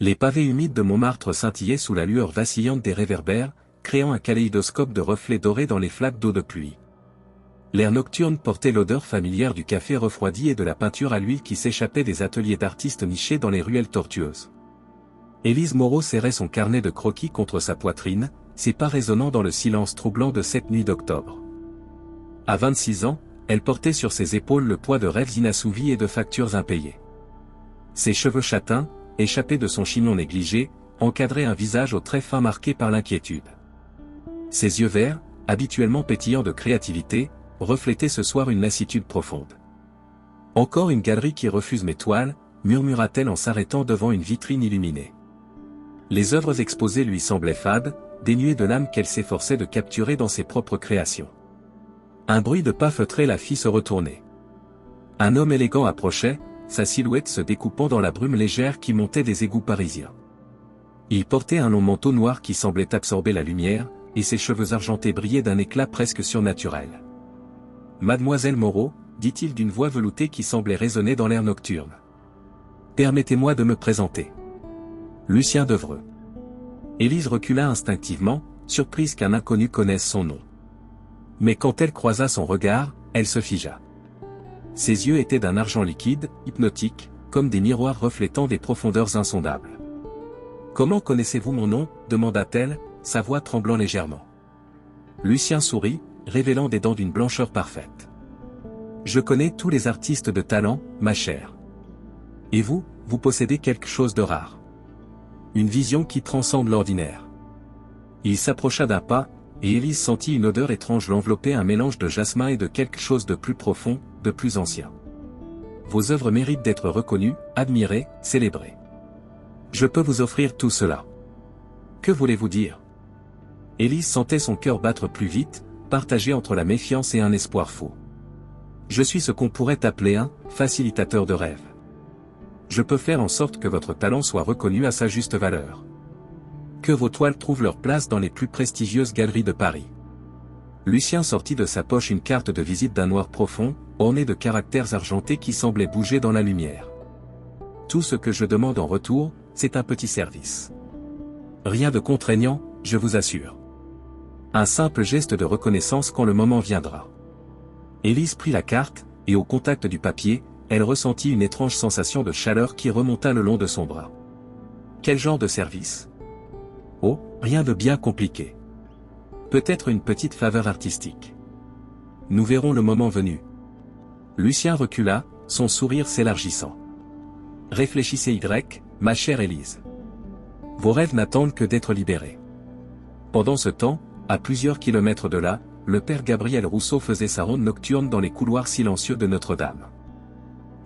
Les pavés humides de Montmartre scintillaient sous la lueur vacillante des réverbères, créant un kaléidoscope de reflets dorés dans les flaques d'eau de pluie. L'air nocturne portait l'odeur familière du café refroidi et de la peinture à l'huile qui s'échappait des ateliers d'artistes nichés dans les ruelles tortueuses. Élise Moreau serrait son carnet de croquis contre sa poitrine, ses pas résonnant dans le silence troublant de cette nuit d'octobre. À 26 ans, elle portait sur ses épaules le poids de rêves inassouvis et de factures impayées. Ses cheveux châtains, échappés de son chignon négligé, encadraient un visage aux traits fins marqué par l'inquiétude. Ses yeux verts, habituellement pétillants de créativité, reflétaient ce soir une lassitude profonde. « Encore une galerie qui refuse mes toiles », murmura-t-elle en s'arrêtant devant une vitrine illuminée. Les œuvres exposées lui semblaient fades, dénuées de l'âme qu'elle s'efforçait de capturer dans ses propres créations. Un bruit de pas feutrés la fit se retourner. Un homme élégant approchait, sa silhouette se découpant dans la brume légère qui montait des égouts parisiens. Il portait un long manteau noir qui semblait absorber la lumière, et ses cheveux argentés brillaient d'un éclat presque surnaturel. « Mademoiselle Moreau », dit-il d'une voix veloutée qui semblait résonner dans l'air nocturne. « Permettez-moi de me présenter. Lucien Devreux. » Élise recula instinctivement, surprise qu'un inconnu connaisse son nom. Mais quand elle croisa son regard, elle se figea. Ses yeux étaient d'un argent liquide, hypnotique, comme des miroirs reflétant des profondeurs insondables. « Comment connaissez-vous mon nom » demanda-t-elle, sa voix tremblant légèrement. Lucien sourit, révélant des dents d'une blancheur parfaite. « Je connais tous les artistes de talent, ma chère. Et vous, vous possédez quelque chose de rare. Une vision qui transcende l'ordinaire. » Il s'approcha d'un pas, et Élise sentit une odeur étrange l'envelopper, un mélange de jasmin et de quelque chose de plus profond, de plus ancien. « Vos œuvres méritent d'être reconnues, admirées, célébrées. Je peux vous offrir tout cela. Que voulez-vous dire ?» Élise sentait son cœur battre plus vite, partagé entre la méfiance et un espoir faux. « Je suis ce qu'on pourrait appeler un facilitateur de rêve. Je peux faire en sorte que votre talent soit reconnu à sa juste valeur. Que vos toiles trouvent leur place dans les plus prestigieuses galeries de Paris. » Lucien sortit de sa poche une carte de visite d'un noir profond, ornée de caractères argentés qui semblaient bouger dans la lumière. « Tout ce que je demande en retour, c'est un petit service. Rien de contraignant, je vous assure. Un simple geste de reconnaissance quand le moment viendra. » Élise prit la carte, et au contact du papier, elle ressentit une étrange sensation de chaleur qui remonta le long de son bras. Quel genre de service ? Oh, rien de bien compliqué. Peut-être une petite faveur artistique. Nous verrons le moment venu. Lucien recula, son sourire s'élargissant. Réfléchissez ma chère Élise. Vos rêves n'attendent que d'être libérés. Pendant ce temps, à plusieurs kilomètres de là, le père Gabriel Rousseau faisait sa ronde nocturne dans les couloirs silencieux de Notre-Dame.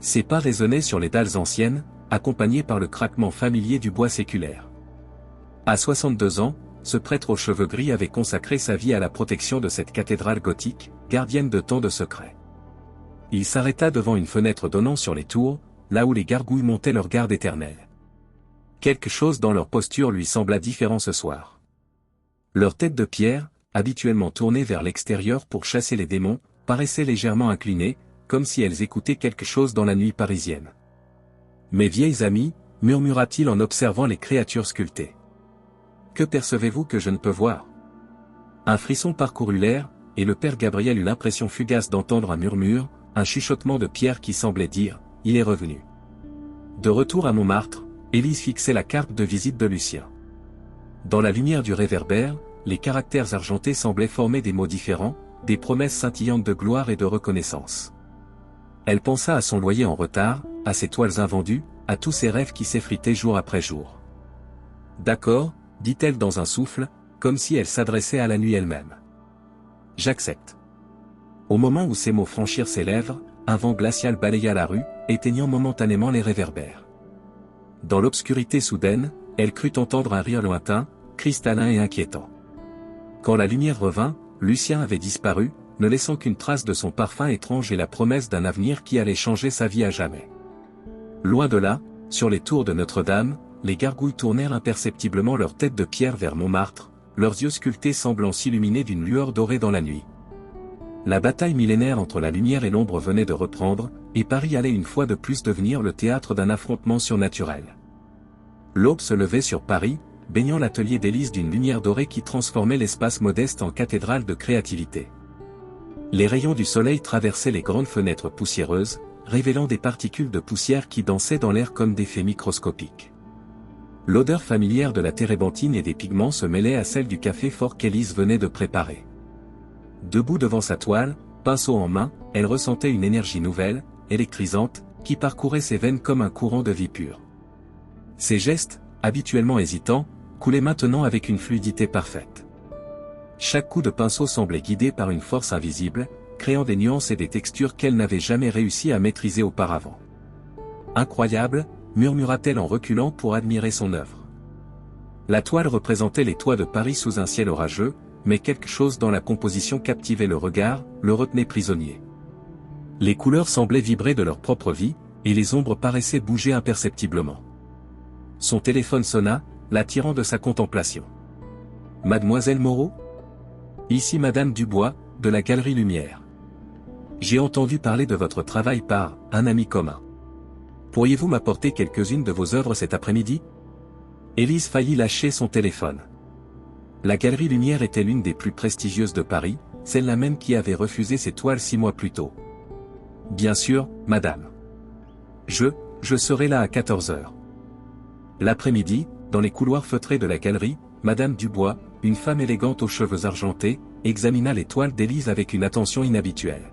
Ses pas résonnaient sur les dalles anciennes, accompagnés par le craquement familier du bois séculaire. À 62 ans, ce prêtre aux cheveux gris avait consacré sa vie à la protection de cette cathédrale gothique, gardienne de tant de secrets. Il s'arrêta devant une fenêtre donnant sur les tours, là où les gargouilles montaient leur garde éternelle. Quelque chose dans leur posture lui sembla différent ce soir. Leur tête de pierre, habituellement tournée vers l'extérieur pour chasser les démons, paraissait légèrement inclinée, comme si elles écoutaient quelque chose dans la nuit parisienne. « Mes vieilles amies » murmura-t-il en observant les créatures sculptées. « Que percevez-vous que je ne peux voir ?» Un frisson parcourut l'air, et le père Gabriel eut l'impression fugace d'entendre un murmure, un chuchotement de pierre qui semblait dire « Il est revenu ». De retour à Montmartre, Élise fixait la carte de visite de Lucien. Dans la lumière du réverbère, les caractères argentés semblaient former des mots différents, des promesses scintillantes de gloire et de reconnaissance. Elle pensa à son loyer en retard, à ses toiles invendues, à tous ses rêves qui s'effritaient jour après jour. « D'accord, » dit-elle dans un souffle, comme si elle s'adressait à la nuit elle-même. « J'accepte. » Au moment où ces mots franchirent ses lèvres, un vent glacial balaya la rue, éteignant momentanément les réverbères. Dans l'obscurité soudaine, elle crut entendre un rire lointain, cristallin et inquiétant. Quand la lumière revint, Lucien avait disparu, ne laissant qu'une trace de son parfum étrange et la promesse d'un avenir qui allait changer sa vie à jamais. Loin de là, sur les tours de Notre-Dame, les gargouilles tournèrent imperceptiblement leur tête de pierre vers Montmartre, leurs yeux sculptés semblant s'illuminer d'une lueur dorée dans la nuit. La bataille millénaire entre la lumière et l'ombre venait de reprendre, et Paris allait une fois de plus devenir le théâtre d'un affrontement surnaturel. L'aube se levait sur Paris, baignant l'atelier d'Élise d'une lumière dorée qui transformait l'espace modeste en cathédrale de créativité. Les rayons du soleil traversaient les grandes fenêtres poussiéreuses, révélant des particules de poussière qui dansaient dans l'air comme des fées microscopiques. L'odeur familière de la térébenthine et des pigments se mêlait à celle du café fort qu'Élise venait de préparer. Debout devant sa toile, pinceau en main, elle ressentait une énergie nouvelle, électrisante, qui parcourait ses veines comme un courant de vie pure. Ses gestes, habituellement hésitants, coulaient maintenant avec une fluidité parfaite. Chaque coup de pinceau semblait guidé par une force invisible, créant des nuances et des textures qu'elle n'avait jamais réussi à maîtriser auparavant. Incroyable, murmura-t-elle en reculant pour admirer son œuvre. La toile représentait les toits de Paris sous un ciel orageux, mais quelque chose dans la composition captivait le regard, le retenait prisonnier. Les couleurs semblaient vibrer de leur propre vie, et les ombres paraissaient bouger imperceptiblement. Son téléphone sonna, l'attirant de sa contemplation. « Mademoiselle Moreau ? Ici Madame Dubois, de la Galerie Lumière. J'ai entendu parler de votre travail par un ami commun. Pourriez-vous m'apporter quelques-unes de vos œuvres cet après-midi » Élise faillit lâcher son téléphone. La Galerie Lumière était l'une des plus prestigieuses de Paris, celle-là même qui avait refusé ses toiles 6 mois plus tôt. « Bien sûr, madame. Je serai là à 14 heures. » L'après-midi, dans les couloirs feutrés de la galerie, Madame Dubois, une femme élégante aux cheveux argentés, examina les toiles d'Élise avec une attention inhabituelle.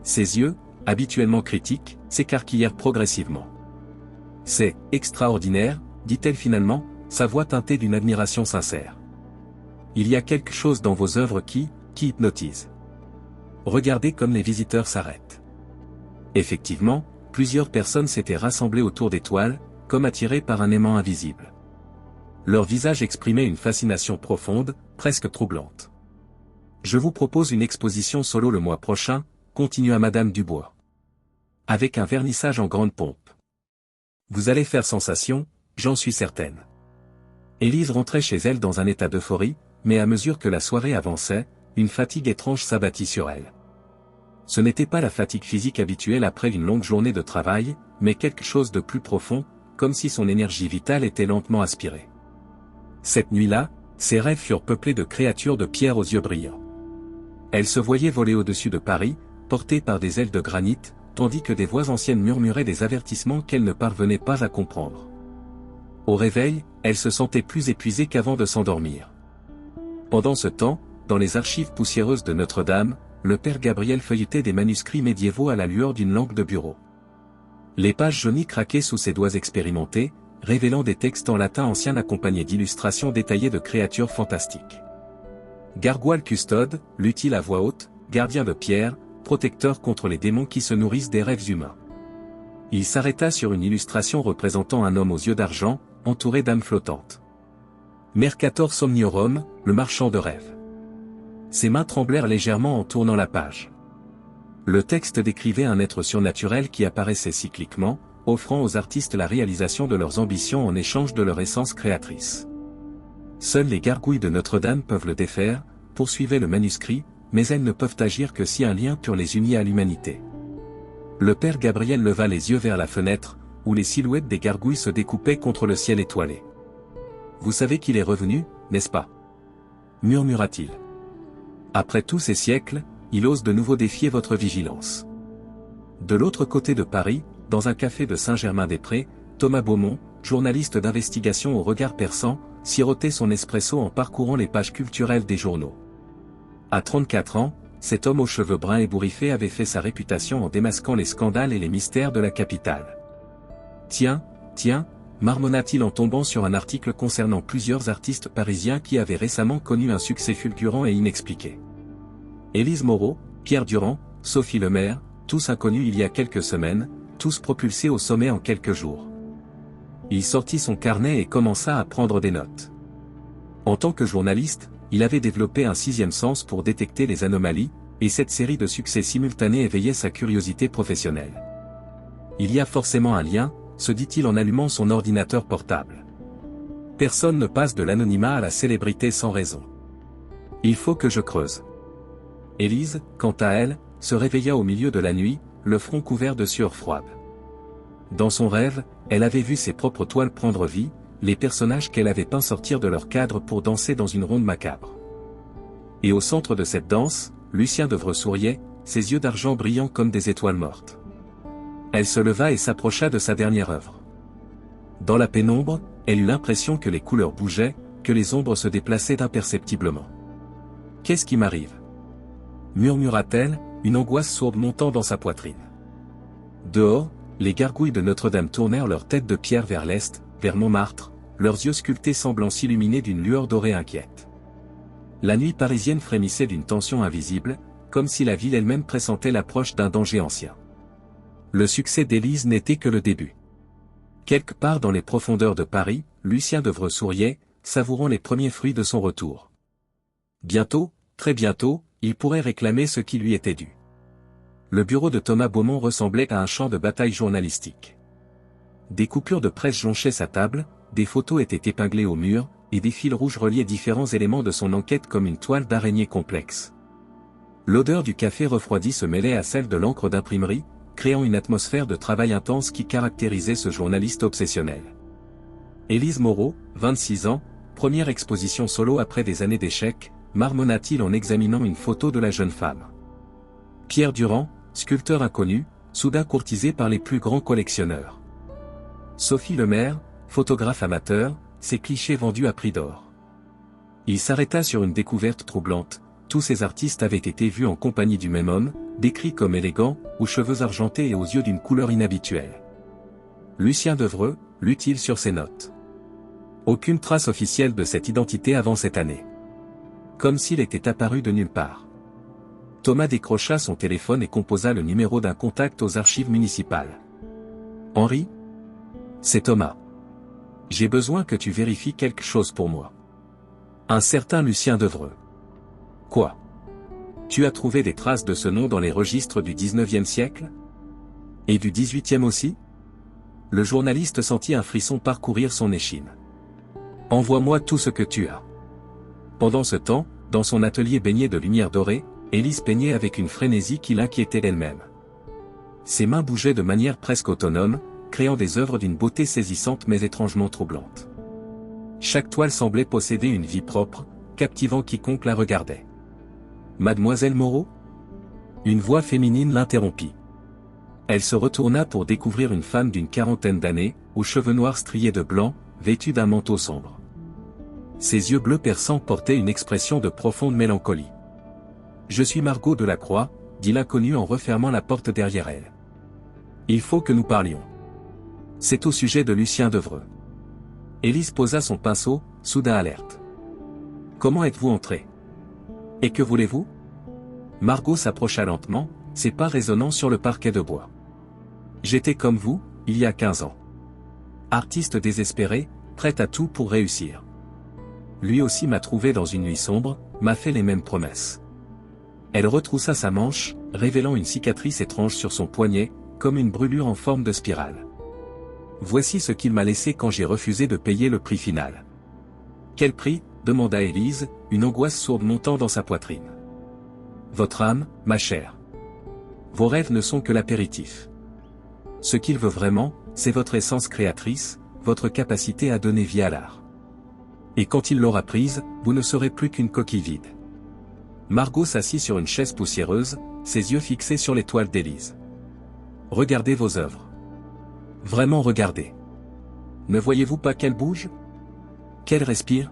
Ses yeux, habituellement critiques, s'écarquillèrent progressivement. « C'est extraordinaire, dit-elle finalement, sa voix teintée d'une admiration sincère. Il y a quelque chose dans vos œuvres qui hypnotise. Regardez comme les visiteurs s'arrêtent. » Effectivement, plusieurs personnes s'étaient rassemblées autour des toiles, comme attirées par un aimant invisible. Leur visage exprimait une fascination profonde, presque troublante. « Je vous propose une exposition solo le mois prochain, continua Madame Dubois. Avec un vernissage en grande pompe. Vous allez faire sensation, j'en suis certaine. » Élise rentrait chez elle dans un état d'euphorie, mais à mesure que la soirée avançait, une fatigue étrange s'abattit sur elle. Ce n'était pas la fatigue physique habituelle après une longue journée de travail, mais quelque chose de plus profond, comme si son énergie vitale était lentement aspirée. Cette nuit-là, ses rêves furent peuplés de créatures de pierre aux yeux brillants. Elle se voyait voler au-dessus de Paris, portée par des ailes de granit, tandis que des voix anciennes murmuraient des avertissements qu'elle ne parvenait pas à comprendre. Au réveil, elle se sentait plus épuisée qu'avant de s'endormir. Pendant ce temps, dans les archives poussiéreuses de Notre-Dame, le père Gabriel feuilletait des manuscrits médiévaux à la lueur d'une lampe de bureau. Les pages jaunies craquaient sous ses doigts expérimentés, révélant des textes en latin ancien accompagnés d'illustrations détaillées de créatures fantastiques. Gargoyle custode, lut-il à voix haute, gardien de pierre, protecteur contre les démons qui se nourrissent des rêves humains. Il s'arrêta sur une illustration représentant un homme aux yeux d'argent, entouré d'âmes flottantes. Mercator Somniorum, le marchand de rêves. Ses mains tremblèrent légèrement en tournant la page. Le texte décrivait un être surnaturel qui apparaissait cycliquement, offrant aux artistes la réalisation de leurs ambitions en échange de leur essence créatrice. Seules les gargouilles de Notre-Dame peuvent le défaire, poursuivait le manuscrit, mais elles ne peuvent agir que si un lien pur les unit à l'humanité. Le père Gabriel leva les yeux vers la fenêtre, où les silhouettes des gargouilles se découpaient contre le ciel étoilé. « Vous savez qu'il est revenu, n'est-ce pas » murmura-t-il. « Après tous ces siècles, il ose de nouveau défier votre vigilance. » De l'autre côté de Paris, dans un café de Saint-Germain-des-Prés, Thomas Beaumont, journaliste d'investigation au regard perçant, sirotait son espresso en parcourant les pages culturelles des journaux. À 34 ans, cet homme aux cheveux bruns ébouriffés avait fait sa réputation en démasquant les scandales et les mystères de la capitale. Tiens, marmonna-t-il en tombant sur un article concernant plusieurs artistes parisiens qui avaient récemment connu un succès fulgurant et inexpliqué. Élise Moreau, Pierre Durand, Sophie Lemaire, tous inconnus il y a quelques semaines, tous propulsés au sommet en quelques jours. Il sortit son carnet et commença à prendre des notes. En tant que journaliste, il avait développé un sixième sens pour détecter les anomalies, et cette série de succès simultanés éveillait sa curiosité professionnelle. Il y a forcément un lien, se dit-il en allumant son ordinateur portable. Personne ne passe de l'anonymat à la célébrité sans raison. Il faut que je creuse. Élise, quant à elle, se réveilla au milieu de la nuit, le front couvert de sueur froide. Dans son rêve, elle avait vu ses propres toiles prendre vie, les personnages qu'elle avait peints sortir de leur cadre pour danser dans une ronde macabre. Et au centre de cette danse, Lucien Devreux souriait, ses yeux d'argent brillant comme des étoiles mortes. Elle se leva et s'approcha de sa dernière œuvre. Dans la pénombre, elle eut l'impression que les couleurs bougeaient, que les ombres se déplaçaient imperceptiblement. « Qu'est-ce qui m'arrive » murmura-t-elle, une angoisse sourde montant dans sa poitrine. Dehors, les gargouilles de Notre-Dame tournèrent leur tête de pierre vers l'est, vers Montmartre, leurs yeux sculptés semblant s'illuminer d'une lueur dorée inquiète. La nuit parisienne frémissait d'une tension invisible, comme si la ville elle-même pressentait l'approche d'un danger ancien. Le succès d'Élise n'était que le début. Quelque part dans les profondeurs de Paris, Lucien Devreux souriait, savourant les premiers fruits de son retour. Bientôt, très bientôt, il pourrait réclamer ce qui lui était dû. Le bureau de Thomas Beaumont ressemblait à un champ de bataille journalistique. Des coupures de presse jonchaient sa table, des photos étaient épinglées au mur, et des fils rouges reliaient différents éléments de son enquête comme une toile d'araignée complexe. L'odeur du café refroidi se mêlait à celle de l'encre d'imprimerie, créant une atmosphère de travail intense qui caractérisait ce journaliste obsessionnel. Élise Moreau, 26 ans, première exposition solo après des années d'échecs, marmonna-t-il en examinant une photo de la jeune femme. Pierre Durand, sculpteur inconnu, soudain courtisé par les plus grands collectionneurs. Sophie Lemaire, photographe amateur, ses clichés vendus à prix d'or. Il s'arrêta sur une découverte troublante, tous ces artistes avaient été vus en compagnie du même homme, décrit comme élégant, aux cheveux argentés et aux yeux d'une couleur inhabituelle. Lucien Devreux, lut-il sur ses notes. Aucune trace officielle de cette identité avant cette année. Comme s'il était apparu de nulle part. Thomas décrocha son téléphone et composa le numéro d'un contact aux archives municipales. Henri ? C'est Thomas. J'ai besoin que tu vérifies quelque chose pour moi. Un certain Lucien Devreux. Quoi ? Tu as trouvé des traces de ce nom dans les registres du 19e siècle ? Et du 18e aussi ? Le journaliste sentit un frisson parcourir son échine. Envoie-moi tout ce que tu as. Pendant ce temps, dans son atelier baigné de lumière dorée, Élise peignait avec une frénésie qui l'inquiétait d'elle-même. Ses mains bougeaient de manière presque autonome, créant des œuvres d'une beauté saisissante mais étrangement troublante. Chaque toile semblait posséder une vie propre, captivant quiconque la regardait. Mademoiselle Moreau ? Une voix féminine l'interrompit. Elle se retourna pour découvrir une femme d'une quarantaine d'années, aux cheveux noirs striés de blanc, vêtue d'un manteau sombre. Ses yeux bleus perçants portaient une expression de profonde mélancolie. « Je suis Margot Delacroix », dit l'inconnu en refermant la porte derrière elle. « Il faut que nous parlions. C'est au sujet de Lucien Devreux. » Élise posa son pinceau, soudain alerte. « Comment êtes-vous entré ? Et que voulez-vous » Margot s'approcha lentement, ses pas résonnant sur le parquet de bois. « J'étais comme vous, il y a 15 ans. Artiste désespéré, prêt à tout pour réussir. Lui aussi m'a trouvé dans une nuit sombre, m'a fait les mêmes promesses. » Elle retroussa sa manche, révélant une cicatrice étrange sur son poignet, comme une brûlure en forme de spirale. « Voici ce qu'il m'a laissé quand j'ai refusé de payer le prix final. »« Quel prix ?» demanda Élise, une angoisse sourde montant dans sa poitrine. « Votre âme, ma chère. Vos rêves ne sont que l'apéritif. Ce qu'il veut vraiment, c'est votre essence créatrice, votre capacité à donner vie à l'art. Et quand il l'aura prise, vous ne serez plus qu'une coquille vide. » Margot s'assit sur une chaise poussiéreuse, ses yeux fixés sur les toiles d'Élise. « Regardez vos œuvres. Vraiment regardez. Ne voyez-vous pas qu'elles bougent ? Qu'elles respirent ?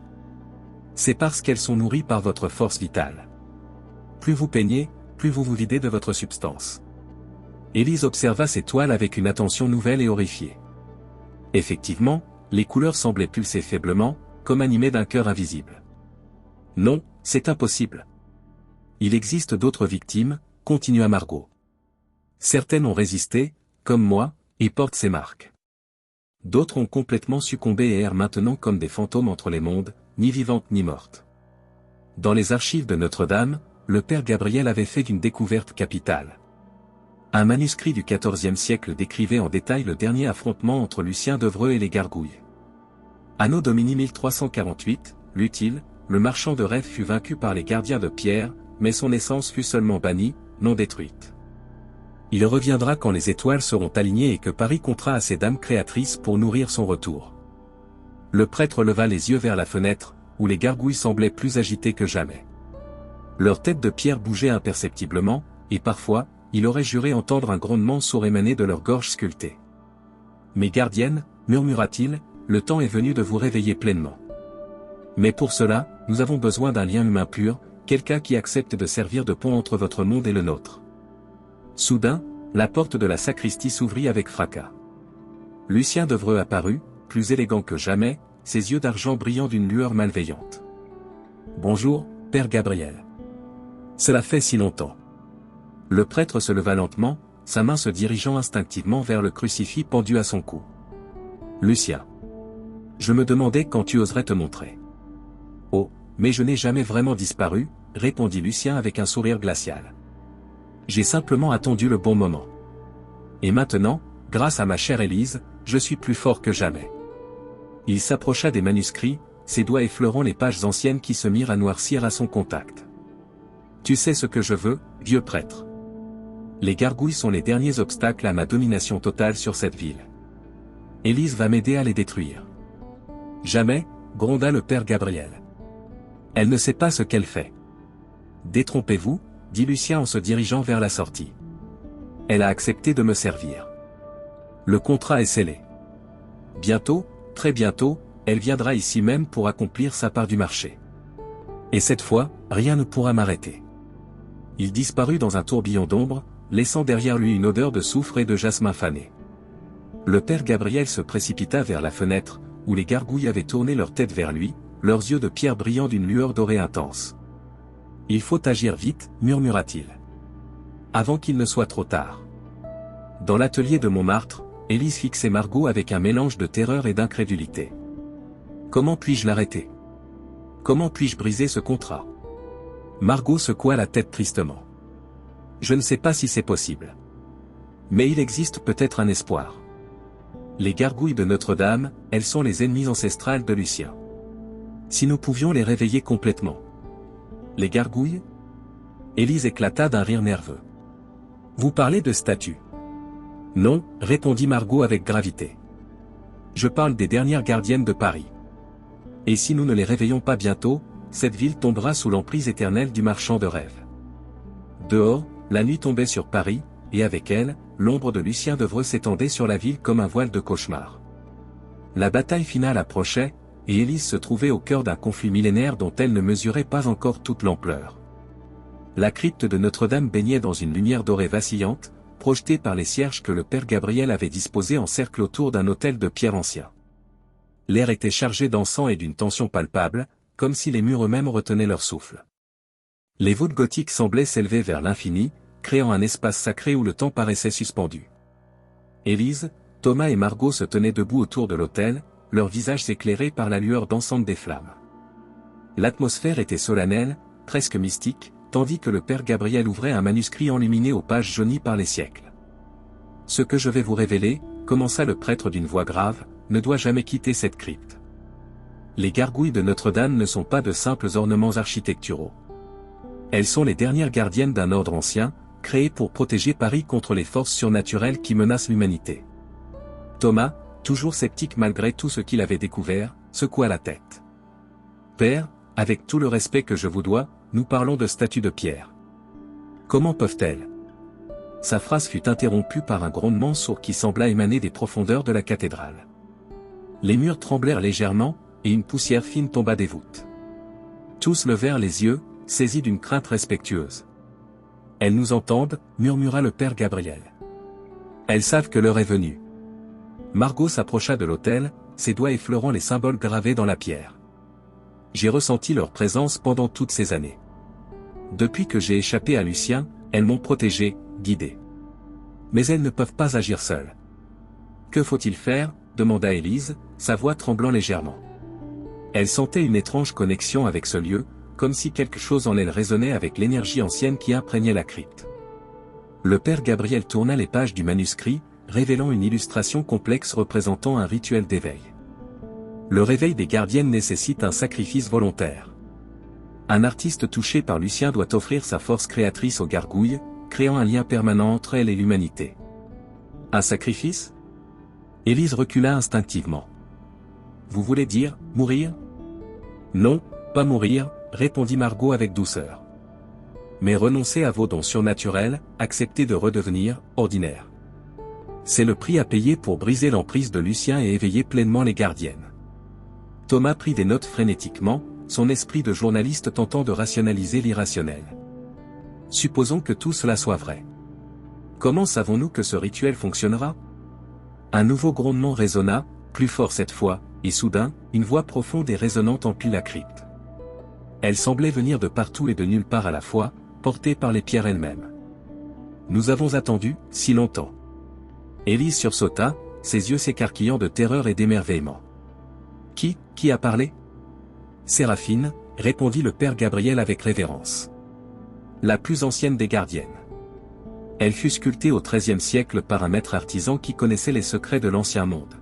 C'est parce qu'elles sont nourries par votre force vitale. Plus vous peignez, plus vous vous videz de votre substance. » Élise observa ces toiles avec une attention nouvelle et horrifiée. Effectivement, les couleurs semblaient pulser faiblement, comme animées d'un cœur invisible. « Non, c'est impossible. Il existe d'autres victimes, continua Margot. Certaines ont résisté, comme moi, et portent ces marques. D'autres ont complètement succombé et errent maintenant comme des fantômes entre les mondes, ni vivantes ni mortes. Dans les archives de Notre-Dame, le père Gabriel avait fait une découverte capitale. Un manuscrit du XIVe siècle décrivait en détail le dernier affrontement entre Lucien Devreux et les gargouilles. Anno Domini 1348, lut-il, le marchand de rêves fut vaincu par les gardiens de pierre, mais son essence fut seulement bannie, non détruite. Il reviendra quand les étoiles seront alignées et que Paris comptera assez d'âmes créatrices pour nourrir son retour. Le prêtre leva les yeux vers la fenêtre, où les gargouilles semblaient plus agitées que jamais. Leurs têtes de pierre bougeaient imperceptiblement, et parfois, il aurait juré entendre un grondement sourd émaner de leur gorge sculptée. « Mes gardiennes, murmura-t-il, le temps est venu de vous réveiller pleinement. Mais pour cela, nous avons besoin d'un lien humain pur, quelqu'un qui accepte de servir de pont entre votre monde et le nôtre. » Soudain, la porte de la sacristie s'ouvrit avec fracas. Lucien Devreux apparut, plus élégant que jamais, ses yeux d'argent brillant d'une lueur malveillante. « Bonjour, Père Gabriel. Cela fait si longtemps. » Le prêtre se leva lentement, sa main se dirigeant instinctivement vers le crucifix pendu à son cou. « Lucien. Je me demandais quand tu oserais te montrer. »« Oh, mais je n'ai jamais vraiment disparu, » répondit Lucien avec un sourire glacial. « J'ai simplement attendu le bon moment. Et maintenant, grâce à ma chère Élise, je suis plus fort que jamais. » Il s'approcha des manuscrits, ses doigts effleurant les pages anciennes qui se mirent à noircir à son contact. « Tu sais ce que je veux, vieux prêtre. Les gargouilles sont les derniers obstacles à ma domination totale sur cette ville. Élise va m'aider à les détruire. »« Jamais, » gronda le père Gabriel. « Elle ne sait pas ce qu'elle fait. »« Détrompez-vous, » dit Lucien en se dirigeant vers la sortie. « Elle a accepté de me servir. Le contrat est scellé. Bientôt, très bientôt, elle viendra ici même pour accomplir sa part du marché. Et cette fois, rien ne pourra m'arrêter. » Il disparut dans un tourbillon d'ombre, laissant derrière lui une odeur de soufre et de jasmin fané. Le père Gabriel se précipita vers la fenêtre, où les gargouilles avaient tourné leur tête vers lui, leurs yeux de pierre brillant d'une lueur dorée intense. « Il faut agir vite, » murmura-t-il. « Avant qu'il ne soit trop tard. » Dans l'atelier de Montmartre, Élise fixait Margot avec un mélange de terreur et d'incrédulité. « Comment puis-je l'arrêter? Comment puis-je briser ce contrat ?» Margot secoua la tête tristement. « Je ne sais pas si c'est possible. Mais il existe peut-être un espoir. Les gargouilles de Notre-Dame, elles sont les ennemies ancestrales de Lucien. Si nous pouvions les réveiller complètement. » Les gargouilles? Élise éclata d'un rire nerveux. « Vous parlez de statues? » « Non, » répondit Margot avec gravité. « Je parle des dernières gardiennes de Paris. Et si nous ne les réveillons pas bientôt, cette ville tombera sous l'emprise éternelle du marchand de rêves. » Dehors, la nuit tombait sur Paris, et avec elle, l'ombre de Lucien Devreux s'étendait sur la ville comme un voile de cauchemar. La bataille finale approchait, et Élise se trouvait au cœur d'un conflit millénaire dont elle ne mesurait pas encore toute l'ampleur. La crypte de Notre-Dame baignait dans une lumière dorée vacillante, projetée par les cierges que le père Gabriel avait disposés en cercle autour d'un autel de pierre ancien. L'air était chargé d'encens et d'une tension palpable, comme si les murs eux-mêmes retenaient leur souffle. Les voûtes gothiques semblaient s'élever vers l'infini, créant un espace sacré où le temps paraissait suspendu. Élise, Thomas et Margot se tenaient debout autour de l'autel, leurs visages éclairés par la lueur dansante des flammes. L'atmosphère était solennelle, presque mystique, tandis que le père Gabriel ouvrait un manuscrit enluminé aux pages jaunies par les siècles. « Ce que je vais vous révéler, » commença le prêtre d'une voix grave, « ne doit jamais quitter cette crypte. Les gargouilles de Notre-Dame ne sont pas de simples ornements architecturaux. Elles sont les dernières gardiennes d'un ordre ancien, créé pour protéger Paris contre les forces surnaturelles qui menacent l'humanité. » Thomas, toujours sceptique malgré tout ce qu'il avait découvert, secoua la tête. « Père, avec tout le respect que je vous dois, nous parlons de statues de pierre. Comment peuvent-elles » Sa phrase fut interrompue par un grondement sourd qui sembla émaner des profondeurs de la cathédrale. Les murs tremblèrent légèrement, et une poussière fine tomba des voûtes. Tous levèrent les yeux, saisis d'une crainte respectueuse. « Elles nous entendent, » murmura le père Gabriel. « Elles savent que l'heure est venue. » Margot s'approcha de l'autel, ses doigts effleurant les symboles gravés dans la pierre. « J'ai ressenti leur présence pendant toutes ces années. Depuis que j'ai échappé à Lucien, elles m'ont protégé, guidé. Mais elles ne peuvent pas agir seules. »« Que faut-il faire ?» demanda Élise, sa voix tremblant légèrement. Elle sentait une étrange connexion avec ce lieu, comme si quelque chose en elle résonnait avec l'énergie ancienne qui imprégnait la crypte. Le père Gabriel tourna les pages du manuscrit, révélant une illustration complexe représentant un rituel d'éveil. Le réveil des gardiennes nécessite un sacrifice volontaire. Un artiste touché par Lucien doit offrir sa force créatrice aux gargouilles, créant un lien permanent entre elle et l'humanité. Un sacrifice? Élise recula instinctivement. Vous voulez dire, mourir? Non, pas mourir, répondit Margot avec douceur. Mais renoncer à vos dons surnaturels, accepter de redevenir ordinaire. C'est le prix à payer pour briser l'emprise de Lucien et éveiller pleinement les gardiennes. Thomas prit des notes frénétiquement, son esprit de journaliste tentant de rationaliser l'irrationnel. Supposons que tout cela soit vrai. Comment savons-nous que ce rituel fonctionnera? Un nouveau grondement résonna, plus fort cette fois, et soudain, une voix profonde et résonnante emplit la crypte. Elle semblait venir de partout et de nulle part à la fois, portée par les pierres elles-mêmes. Nous avons attendu, si longtemps. Élise sursauta, ses yeux s'écarquillant de terreur et d'émerveillement. Qui a parlé? Séraphine, répondit le père Gabriel avec révérence. La plus ancienne des gardiennes. Elle fut sculptée au XIIIe siècle par un maître artisan qui connaissait les secrets de l'ancien monde.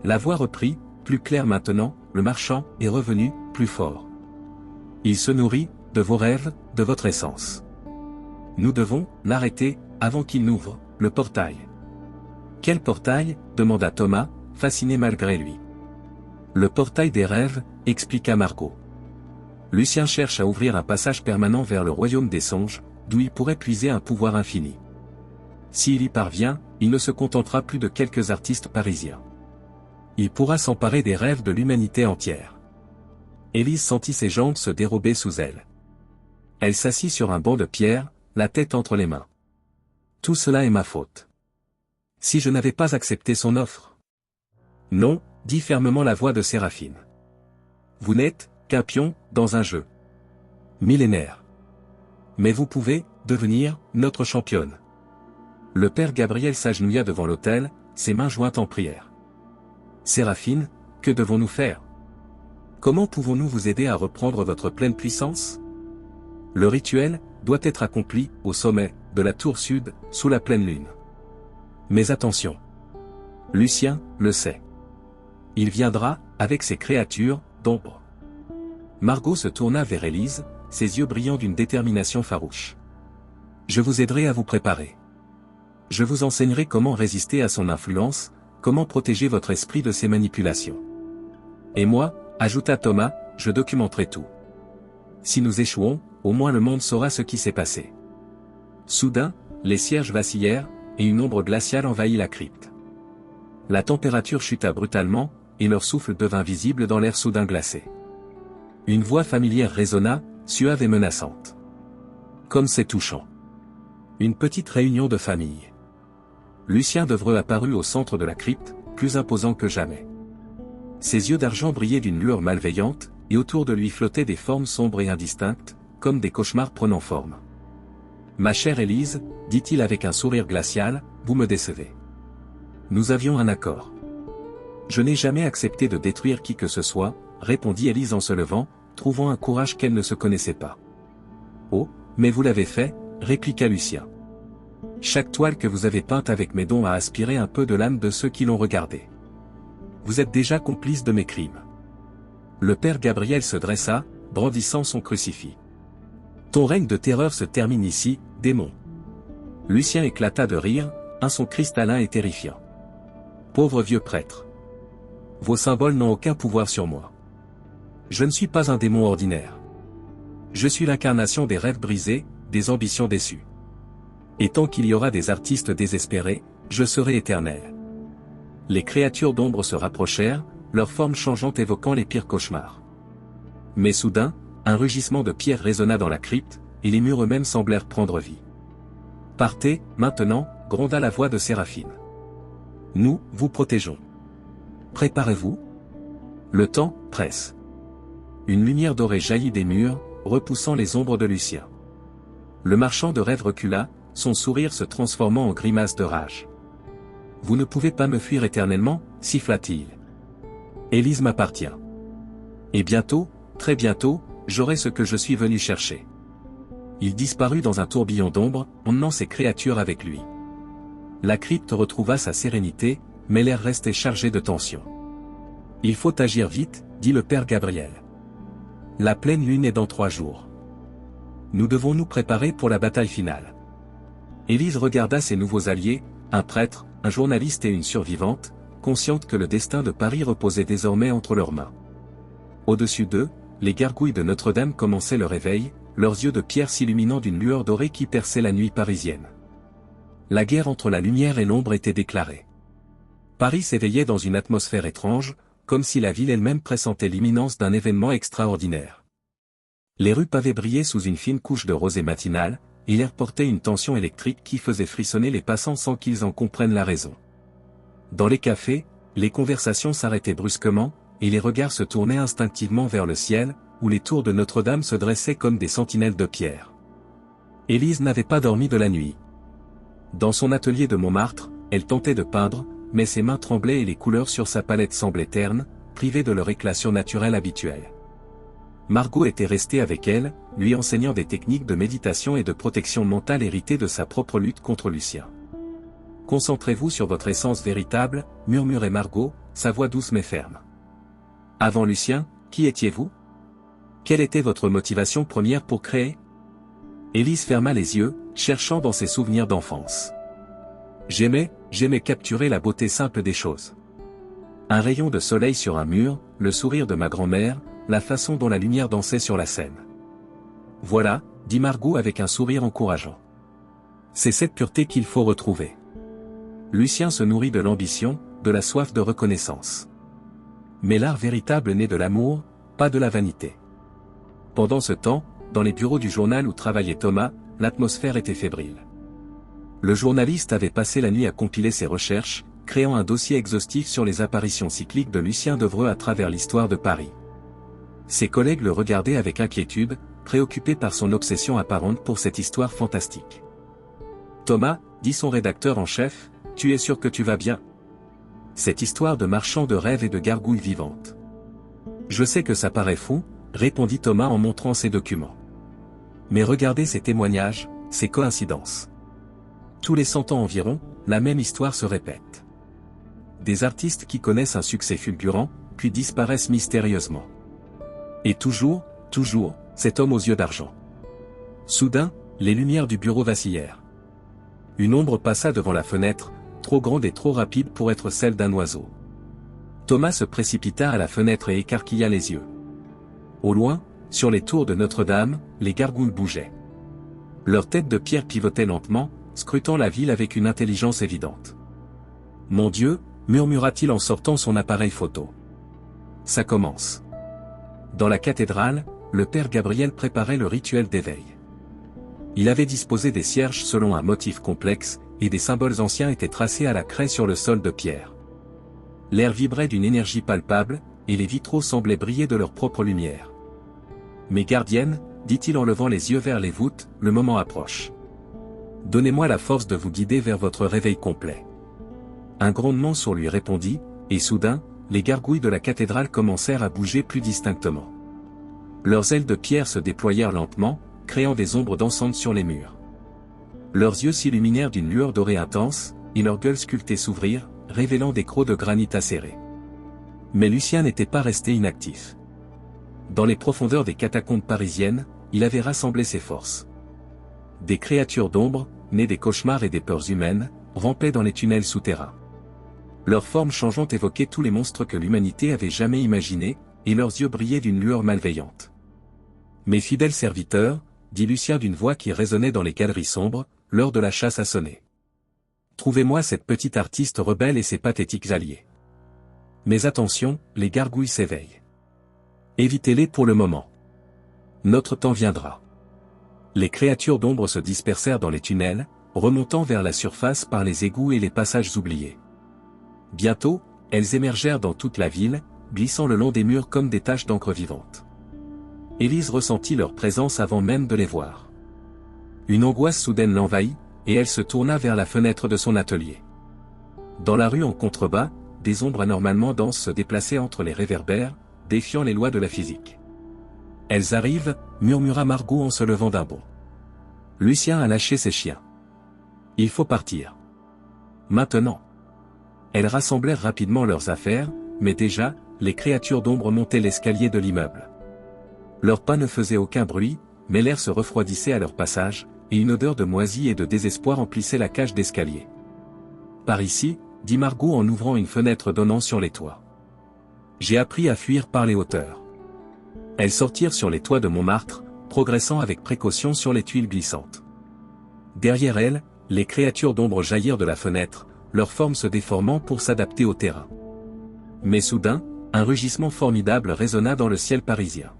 La voix reprit, plus claire maintenant, le marchand est revenu, plus fort. Il se nourrit, de vos rêves, de votre essence. Nous devons l'arrêter, avant qu'il n'ouvre, le portail. Quel portail? Demanda Thomas, fasciné malgré lui. Le portail des rêves, expliqua Margot. Lucien cherche à ouvrir un passage permanent vers le royaume des songes, d'où il pourrait puiser un pouvoir infini. S'il y parvient, il ne se contentera plus de quelques artistes parisiens. Il pourra s'emparer des rêves de l'humanité entière. Élise sentit ses jambes se dérober sous elle. Elle s'assit sur un banc de pierre, la tête entre les mains. Tout cela est ma faute. Si je n'avais pas accepté son offre. Non, dit fermement la voix de Séraphine. Vous n'êtes qu'un pion, dans un jeu millénaire. Mais vous pouvez devenir notre championne. Le père Gabriel s'agenouilla devant l'autel, ses mains jointes en prière. Séraphine, que devons-nous faire? Comment pouvons-nous vous aider à reprendre votre pleine puissance? Le rituel doit être accompli au sommet de la tour sud, sous la pleine lune. Mais attention. Lucien le sait. Il viendra, avec ses créatures, d'ombre. Margot se tourna vers Élise, ses yeux brillant d'une détermination farouche. Je vous aiderai à vous préparer. Je vous enseignerai comment résister à son influence, comment protéger votre esprit de ses manipulations. Et moi, ajouta Thomas, je documenterai tout. Si nous échouons, au moins le monde saura ce qui s'est passé. Soudain, les cierges vacillèrent, et une ombre glaciale envahit la crypte. La température chuta brutalement, et leur souffle devint visible dans l'air soudain glacé. Une voix familière résonna, suave et menaçante. Comme c'est touchant. Une petite réunion de famille. Lucien Devreux apparut au centre de la crypte, plus imposant que jamais. Ses yeux d'argent brillaient d'une lueur malveillante, et autour de lui flottaient des formes sombres et indistinctes, comme des cauchemars prenant forme. Ma chère Élise, dit-il avec un sourire glacial, vous me décevez. Nous avions un accord. Je n'ai jamais accepté de détruire qui que ce soit, répondit Élise en se levant, trouvant un courage qu'elle ne se connaissait pas. Oh, mais vous l'avez fait, répliqua Lucien. Chaque toile que vous avez peinte avec mes dons a aspiré un peu de l'âme de ceux qui l'ont regardée. Vous êtes déjà complice de mes crimes. Le père Gabriel se dressa, brandissant son crucifix. Ton règne de terreur se termine ici, démon. Lucien éclata de rire, un son cristallin et terrifiant. Pauvre vieux prêtre. Vos symboles n'ont aucun pouvoir sur moi. Je ne suis pas un démon ordinaire. Je suis l'incarnation des rêves brisés, des ambitions déçues. Et tant qu'il y aura des artistes désespérés, je serai éternel. Les créatures d'ombre se rapprochèrent, leur forme changeante évoquant les pires cauchemars. Mais soudain, un rugissement de pierre résonna dans la crypte, et les murs eux-mêmes semblèrent prendre vie. Partez, maintenant, gronda la voix de Séraphine. Nous, vous protégeons. Préparez-vous. Le temps presse. Une lumière dorée jaillit des murs, repoussant les ombres de Lucien. Le marchand de rêves recula, son sourire se transformant en grimace de rage. Vous ne pouvez pas me fuir éternellement, siffla-t-il. Élise m'appartient. Et bientôt, très bientôt, j'aurai ce que je suis venu chercher. Il disparut dans un tourbillon d'ombre, emmenant ses créatures avec lui. La crypte retrouva sa sérénité, mais l'air restait chargé de tension. Il faut agir vite, dit le père Gabriel. La pleine lune est dans 3 jours. Nous devons nous préparer pour la bataille finale. Élise regarda ses nouveaux alliés, un prêtre, un journaliste et une survivante, consciente que le destin de Paris reposait désormais entre leurs mains. Au-dessus d'eux, les gargouilles de Notre-Dame commençaient le réveil, leurs yeux de pierre s'illuminant d'une lueur dorée qui perçait la nuit parisienne. La guerre entre la lumière et l'ombre était déclarée. Paris s'éveillait dans une atmosphère étrange, comme si la ville elle-même pressentait l'imminence d'un événement extraordinaire. Les rues pavées brillaient sous une fine couche de rosée matinale, et l'air portait une tension électrique qui faisait frissonner les passants sans qu'ils en comprennent la raison. Dans les cafés, les conversations s'arrêtaient brusquement, et les regards se tournaient instinctivement vers le ciel, où les tours de Notre-Dame se dressaient comme des sentinelles de pierre. Élise n'avait pas dormi de la nuit. Dans son atelier de Montmartre, elle tentait de peindre, mais ses mains tremblaient et les couleurs sur sa palette semblaient ternes, privées de leur éclat surnaturel habituel. Margot était restée avec elle, lui enseignant des techniques de méditation et de protection mentale héritées de sa propre lutte contre Lucien. « Concentrez-vous sur votre essence véritable », murmurait Margot, sa voix douce mais ferme. « Avant Lucien, qui étiez-vous ? Quelle était votre motivation première pour créer ?» Élise ferma les yeux, cherchant dans ses souvenirs d'enfance. « J'aimais capturer la beauté simple des choses. Un rayon de soleil sur un mur, le sourire de ma grand-mère, la façon dont la lumière dansait sur la scène. » « Voilà, » dit Margot avec un sourire encourageant. « C'est cette pureté qu'il faut retrouver. » Lucien se nourrit de l'ambition, de la soif de reconnaissance. Mais l'art véritable naît de l'amour, pas de la vanité. Pendant ce temps, dans les bureaux du journal où travaillait Thomas, l'atmosphère était fébrile. Le journaliste avait passé la nuit à compiler ses recherches, créant un dossier exhaustif sur les apparitions cycliques de Lucien Devreux à travers l'histoire de Paris. Ses collègues le regardaient avec inquiétude, préoccupés par son obsession apparente pour cette histoire fantastique. « Thomas, » dit son rédacteur en chef, « tu es sûr que tu vas bien ? Cette histoire de marchand de rêves et de gargouilles vivantes. »« Je sais que ça paraît fou, » répondit Thomas en montrant ses documents. « Mais regardez ces témoignages, ces coïncidences. Tous les 100 ans environ, la même histoire se répète. Des artistes qui connaissent un succès fulgurant, puis disparaissent mystérieusement. Et toujours, cet homme aux yeux d'argent. Soudain, les lumières du bureau vacillèrent. Une ombre passa devant la fenêtre, trop grande et trop rapide pour être celle d'un oiseau. Thomas se précipita à la fenêtre et écarquilla les yeux. Au loin, sur les tours de Notre-Dame, les gargouilles bougeaient. Leurs têtes de pierre pivotaient lentement, scrutant la ville avec une intelligence évidente. « Mon Dieu !» murmura-t-il en sortant son appareil photo. « Ça commence. » Dans la cathédrale, le père Gabriel préparait le rituel d'éveil. Il avait disposé des cierges selon un motif complexe, et des symboles anciens étaient tracés à la craie sur le sol de pierre. L'air vibrait d'une énergie palpable, et les vitraux semblaient briller de leur propre lumière. « Mes gardiennes, » dit-il en levant les yeux vers les voûtes, « le moment approche. Donnez-moi la force de vous guider vers votre réveil complet. » Un grondement sourd lui répondit, et soudain, les gargouilles de la cathédrale commencèrent à bouger plus distinctement. Leurs ailes de pierre se déployèrent lentement, créant des ombres dansantes sur les murs. Leurs yeux s'illuminèrent d'une lueur dorée intense, et leurs gueules sculptées s'ouvrirent, révélant des crocs de granit acérés. Mais Lucien n'était pas resté inactif. Dans les profondeurs des catacombes parisiennes, il avait rassemblé ses forces. Des créatures d'ombre, nées des cauchemars et des peurs humaines, rampaient dans les tunnels souterrains. Leurs formes changeantes évoquaient tous les monstres que l'humanité avait jamais imaginés, et leurs yeux brillaient d'une lueur malveillante. « Mes fidèles serviteurs, » dit Lucien d'une voix qui résonnait dans les galeries sombres, « l'heure de la chasse a sonné. Trouvez-moi cette petite artiste rebelle et ses pathétiques alliés. Mais attention, les gargouilles s'éveillent. Évitez-les pour le moment. Notre temps viendra. » Les créatures d'ombre se dispersèrent dans les tunnels, remontant vers la surface par les égouts et les passages oubliés. Bientôt, elles émergèrent dans toute la ville, glissant le long des murs comme des taches d'encre vivante. Élise ressentit leur présence avant même de les voir. Une angoisse soudaine l'envahit, et elle se tourna vers la fenêtre de son atelier. Dans la rue en contrebas, des ombres anormalement denses se déplaçaient entre les réverbères, défiant les lois de la physique. « Elles arrivent » murmura Margot en se levant d'un bond. Lucien a lâché ses chiens. Il faut partir. Maintenant. Elles rassemblèrent rapidement leurs affaires, mais déjà, les créatures d'ombre montaient l'escalier de l'immeuble. Leurs pas ne faisaient aucun bruit, mais l'air se refroidissait à leur passage, et une odeur de moisi et de désespoir emplissait la cage d'escalier. Par ici, dit Margot en ouvrant une fenêtre donnant sur les toits. J'ai appris à fuir par les hauteurs. Elles sortirent sur les toits de Montmartre, progressant avec précaution sur les tuiles glissantes. Derrière elles, les créatures d'ombre jaillirent de la fenêtre, leurs formes se déformant pour s'adapter au terrain. Mais soudain, un rugissement formidable résonna dans le ciel parisien.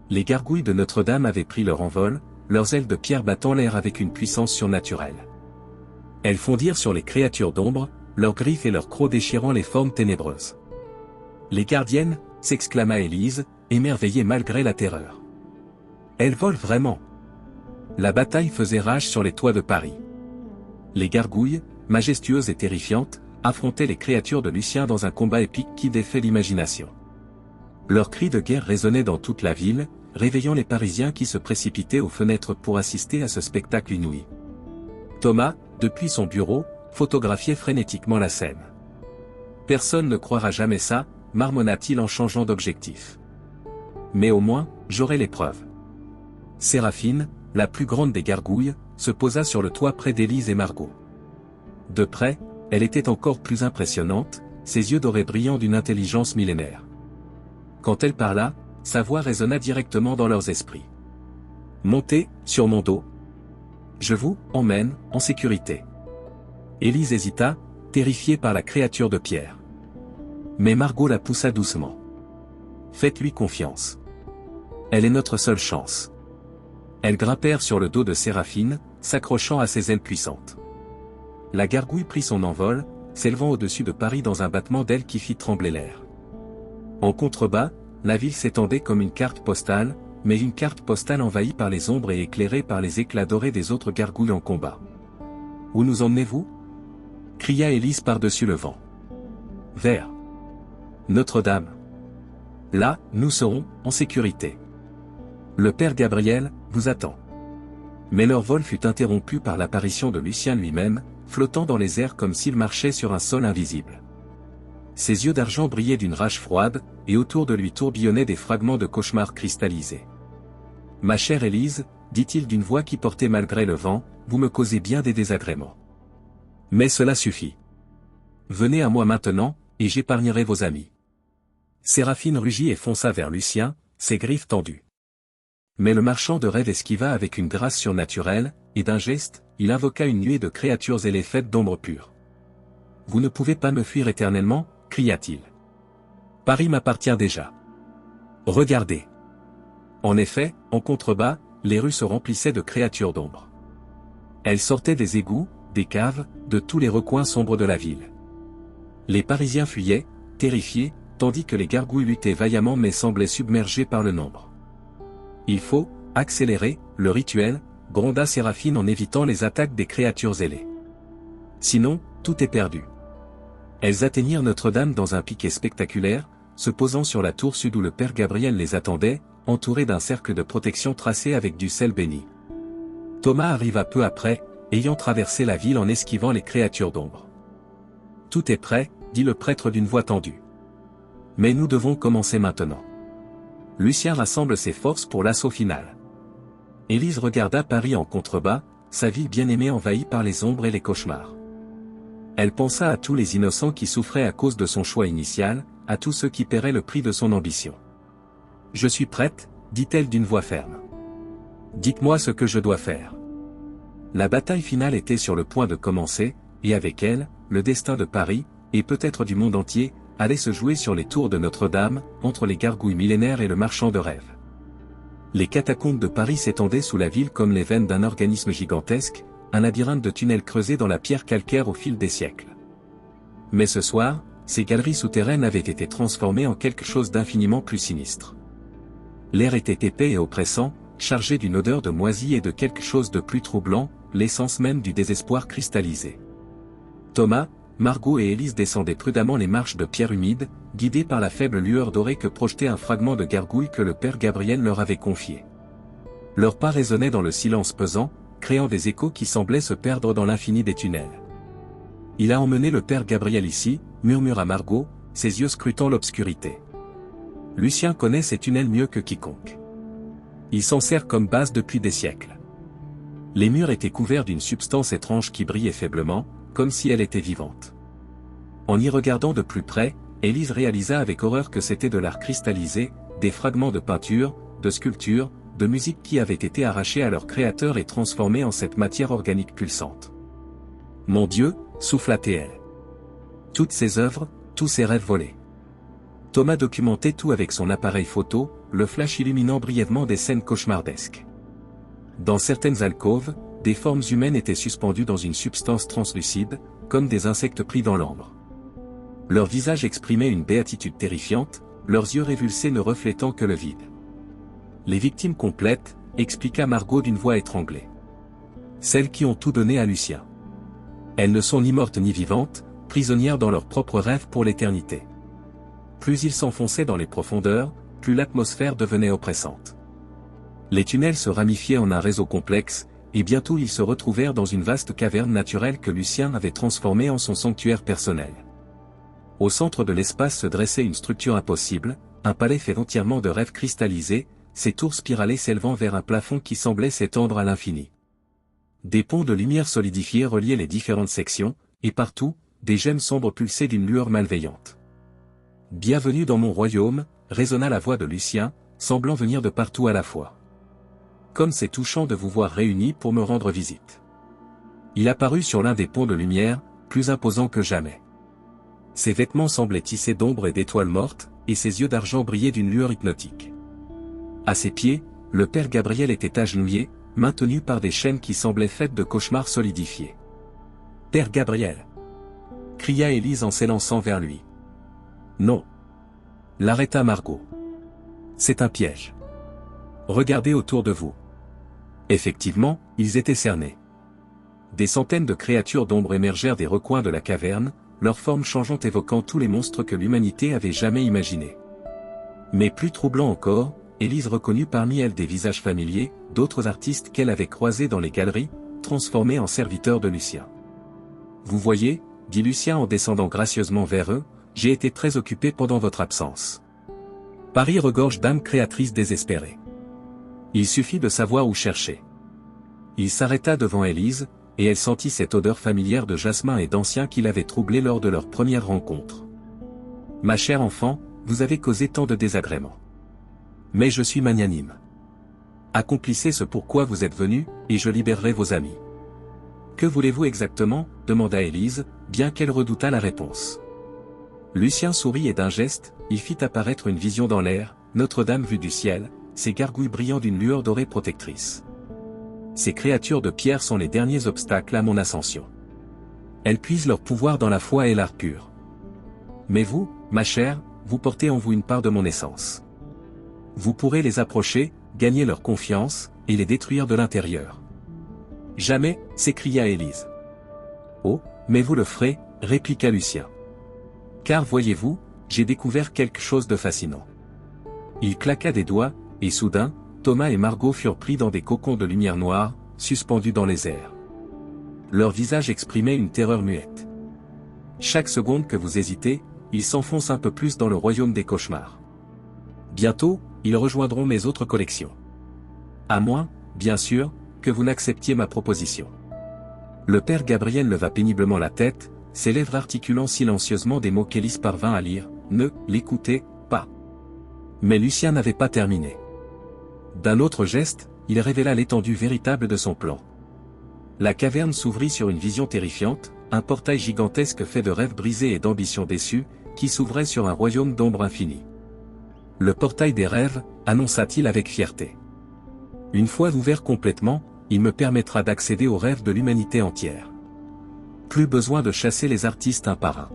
Les gargouilles de Notre-Dame avaient pris leur envol, leurs ailes de pierre battant l'air avec une puissance surnaturelle. Elles fondirent sur les créatures d'ombre, leurs griffes et leurs crocs déchirant les formes ténébreuses. Les gardiennes, s'exclama Élise, émerveillée malgré la terreur. Elles volent vraiment. La bataille faisait rage sur les toits de Paris. Les gargouilles, majestueuses et terrifiantes, affrontaient les créatures de Lucien dans un combat épique qui défait l'imagination. Leurs cris de guerre résonnaient dans toute la ville, réveillant les Parisiens qui se précipitaient aux fenêtres pour assister à ce spectacle inouï. Thomas, depuis son bureau, photographiait frénétiquement la scène. Personne ne croira jamais ça, marmonna-t-il en changeant d'objectif. Mais au moins, j'aurai les preuves. Séraphine, la plus grande des gargouilles, se posa sur le toit près d'Élise et Margot. De près, elle était encore plus impressionnante, ses yeux dorés brillant d'une intelligence millénaire. Quand elle parla, sa voix résonna directement dans leurs esprits. Montez, sur mon dos. Je vous emmène, en sécurité. Élise hésita, terrifiée par la créature de pierre. Mais Margot la poussa doucement. Faites-lui confiance. Elle est notre seule chance. Elles grimpèrent sur le dos de Séraphine, s'accrochant à ses ailes puissantes. La gargouille prit son envol, s'élevant au-dessus de Paris dans un battement d'ailes qui fit trembler l'air. En contrebas, la ville s'étendait comme une carte postale, mais une carte postale envahie par les ombres et éclairée par les éclats dorés des autres gargouilles en combat. Où nous emmenez-vous ? Cria Élise par-dessus le vent. Vers Notre-Dame. Là, nous serons, en sécurité. Le père Gabriel vous attend. Mais leur vol fut interrompu par l'apparition de Lucien lui-même, flottant dans les airs comme s'il marchait sur un sol invisible. Ses yeux d'argent brillaient d'une rage froide, et autour de lui tourbillonnaient des fragments de cauchemar cristallisés. « Ma chère Élise, dit-il d'une voix qui portait malgré le vent, vous me causez bien des désagréments. Mais cela suffit. Venez à moi maintenant, et j'épargnerai vos amis. » Séraphine rugit et fonça vers Lucien, ses griffes tendues. Mais le marchand de rêve esquiva avec une grâce surnaturelle, et d'un geste, il invoqua une nuée de créatures ailées faites d'ombre pure. « Vous ne pouvez pas me fuir éternellement, cria-t-il. Paris m'appartient déjà. Regardez. En effet, en contrebas, les rues se remplissaient de créatures d'ombre. Elles sortaient des égouts, des caves, de tous les recoins sombres de la ville. Les Parisiens fuyaient, terrifiés, tandis que les gargouilles luttaient vaillamment mais semblaient submergées par le nombre. Il faut accélérer le rituel, gronda Séraphine en évitant les attaques des créatures ailées. Sinon, tout est perdu. Elles atteignirent Notre-Dame dans un piquet spectaculaire, se posant sur la tour sud où le père Gabriel les attendait, entouré d'un cercle de protection tracé avec du sel béni. Thomas arriva peu après, ayant traversé la ville en esquivant les créatures d'ombre. « Tout est prêt, dit le prêtre d'une voix tendue. Mais nous devons commencer maintenant. Lucien rassemble ses forces pour l'assaut final. » Élise regarda Paris en contrebas, sa ville bien-aimée envahie par les ombres et les cauchemars. Elle pensa à tous les innocents qui souffraient à cause de son choix initial, à tous ceux qui paieraient le prix de son ambition. « Je suis prête, dit-elle d'une voix ferme. Dites-moi ce que je dois faire. » La bataille finale était sur le point de commencer, et avec elle, le destin de Paris, et peut-être du monde entier, allait se jouer sur les tours de Notre-Dame, entre les gargouilles millénaires et le marchand de rêve. Les catacombes de Paris s'étendaient sous la ville comme les veines d'un organisme gigantesque, un labyrinthe de tunnels creusés dans la pierre calcaire au fil des siècles. Mais ce soir, ces galeries souterraines avaient été transformées en quelque chose d'infiniment plus sinistre. L'air était épais et oppressant, chargé d'une odeur de moisi et de quelque chose de plus troublant, l'essence même du désespoir cristallisé. Thomas, Margot et Élise descendaient prudemment les marches de pierre humide, guidés par la faible lueur dorée que projetait un fragment de gargouille que le père Gabriel leur avait confié. Leurs pas résonnaient dans le silence pesant, créant des échos qui semblaient se perdre dans l'infini des tunnels. « Il a emmené le père Gabriel ici, » murmura Margot, ses yeux scrutant l'obscurité. « Lucien connaît ces tunnels mieux que quiconque. Il s'en sert comme base depuis des siècles. Les murs étaient couverts d'une substance étrange qui brillait faiblement, comme si elle était vivante. En y regardant de plus près, Élise réalisa avec horreur que c'était de l'art cristallisé, des fragments de peinture, de sculpture, de musique qui avaient été arrachés à leur créateur et transformés en cette matière organique pulsante. Mon Dieu, souffla-t-elle. Toutes ces œuvres, tous ces rêves volés. Thomas documentait tout avec son appareil photo, le flash illuminant brièvement des scènes cauchemardesques. Dans certaines alcôves, des formes humaines étaient suspendues dans une substance translucide, comme des insectes pris dans l'ambre. Leurs visages exprimaient une béatitude terrifiante, leurs yeux révulsés ne reflétant que le vide. Les victimes complètes, expliqua Margot d'une voix étranglée. Celles qui ont tout donné à Lucien. Elles ne sont ni mortes ni vivantes, prisonnières dans leurs propres rêves pour l'éternité. Plus ils s'enfonçaient dans les profondeurs, plus l'atmosphère devenait oppressante. Les tunnels se ramifiaient en un réseau complexe, et bientôt ils se retrouvèrent dans une vaste caverne naturelle que Lucien avait transformée en son sanctuaire personnel. Au centre de l'espace se dressait une structure impossible, un palais fait entièrement de rêves cristallisés, ses tours spiralées s'élevant vers un plafond qui semblait s'étendre à l'infini. Des ponts de lumière solidifiée reliaient les différentes sections, et partout, des gemmes sombres pulsaient d'une lueur malveillante. « Bienvenue dans mon royaume », résonna la voix de Lucien, semblant venir de partout à la fois. « Comme c'est touchant de vous voir réunis pour me rendre visite. » Il apparut sur l'un des ponts de lumière, plus imposant que jamais. Ses vêtements semblaient tissés d'ombre et d'étoiles mortes, et ses yeux d'argent brillaient d'une lueur hypnotique. À ses pieds, le père Gabriel était agenouillé, maintenu par des chaînes qui semblaient faites de cauchemars solidifiés. « Père Gabriel !» cria Élise en s'élançant vers lui. « Non !» l'arrêta Margot. « C'est un piège. Regardez autour de vous. » Effectivement, ils étaient cernés. Des centaines de créatures d'ombre émergèrent des recoins de la caverne, leurs formes changeantes évoquant tous les monstres que l'humanité avait jamais imaginés. Mais plus troublant encore, Élise reconnut parmi elles des visages familiers, d'autres artistes qu'elle avait croisés dans les galeries, transformés en serviteurs de Lucien. « Vous voyez, » dit Lucien en descendant gracieusement vers eux, « j'ai été très occupé pendant votre absence. Paris regorge d'âmes créatrices désespérées. Il suffit de savoir où chercher. » Il s'arrêta devant Élise, et elle sentit cette odeur familière de jasmin et d'ancien qui l'avait troublée lors de leur première rencontre. « Ma chère enfant, vous avez causé tant de désagréments. Mais je suis magnanime. Accomplissez ce pourquoi vous êtes venu, et je libérerai vos amis. » « Que voulez-vous exactement » demanda Élise, bien qu'elle redoutât la réponse. Lucien sourit et d'un geste, il fit apparaître une vision dans l'air, Notre-Dame vue du ciel, ses gargouilles brillant d'une lueur dorée protectrice. Ces créatures de pierre sont les derniers obstacles à mon ascension. Elles puisent leur pouvoir dans la foi et l'art pur. Mais vous, ma chère, vous portez en vous une part de mon essence. Vous pourrez les approcher, gagner leur confiance, et les détruire de l'intérieur. Jamais, s'écria Élise. Oh, mais vous le ferez, répliqua Lucien. Car voyez-vous, j'ai découvert quelque chose de fascinant. Il claqua des doigts, et soudain, Thomas et Margot furent pris dans des cocons de lumière noire, suspendus dans les airs. Leur visage exprimait une terreur muette. Chaque seconde que vous hésitez, ils s'enfoncent un peu plus dans le royaume des cauchemars. Bientôt, ils rejoindront mes autres collections. À moins, bien sûr, que vous n'acceptiez ma proposition. Le père Gabriel leva péniblement la tête, ses lèvres articulant silencieusement des mots qu'Élise parvint à lire, « Ne l'écoutez pas ». Mais Lucien n'avait pas terminé. D'un autre geste, il révéla l'étendue véritable de son plan. La caverne s'ouvrit sur une vision terrifiante, un portail gigantesque fait de rêves brisés et d'ambitions déçues, qui s'ouvrait sur un royaume d'ombre infinie. Le portail des rêves, annonça-t-il avec fierté. Une fois ouvert complètement, il me permettra d'accéder aux rêves de l'humanité entière. Plus besoin de chasser les artistes un par un.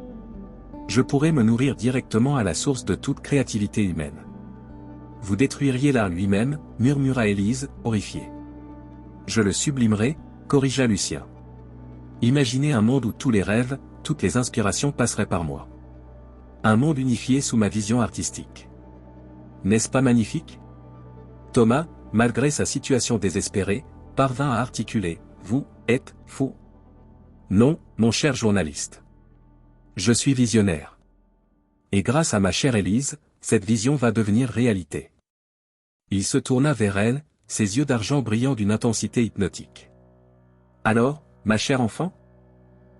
Je pourrai me nourrir directement à la source de toute créativité humaine. Vous détruiriez l'art lui-même, murmura Élise, horrifiée. Je le sublimerai, corrigea Lucien. Imaginez un monde où tous les rêves, toutes les inspirations passeraient par moi. Un monde unifié sous ma vision artistique. N'est-ce pas magnifique ? Thomas, malgré sa situation désespérée, parvint à articuler « Vous êtes fou ». Non, mon cher journaliste. Je suis visionnaire. Et grâce à ma chère Élise, cette vision va devenir réalité. Il se tourna vers elle, ses yeux d'argent brillant d'une intensité hypnotique. Alors, ma chère enfant?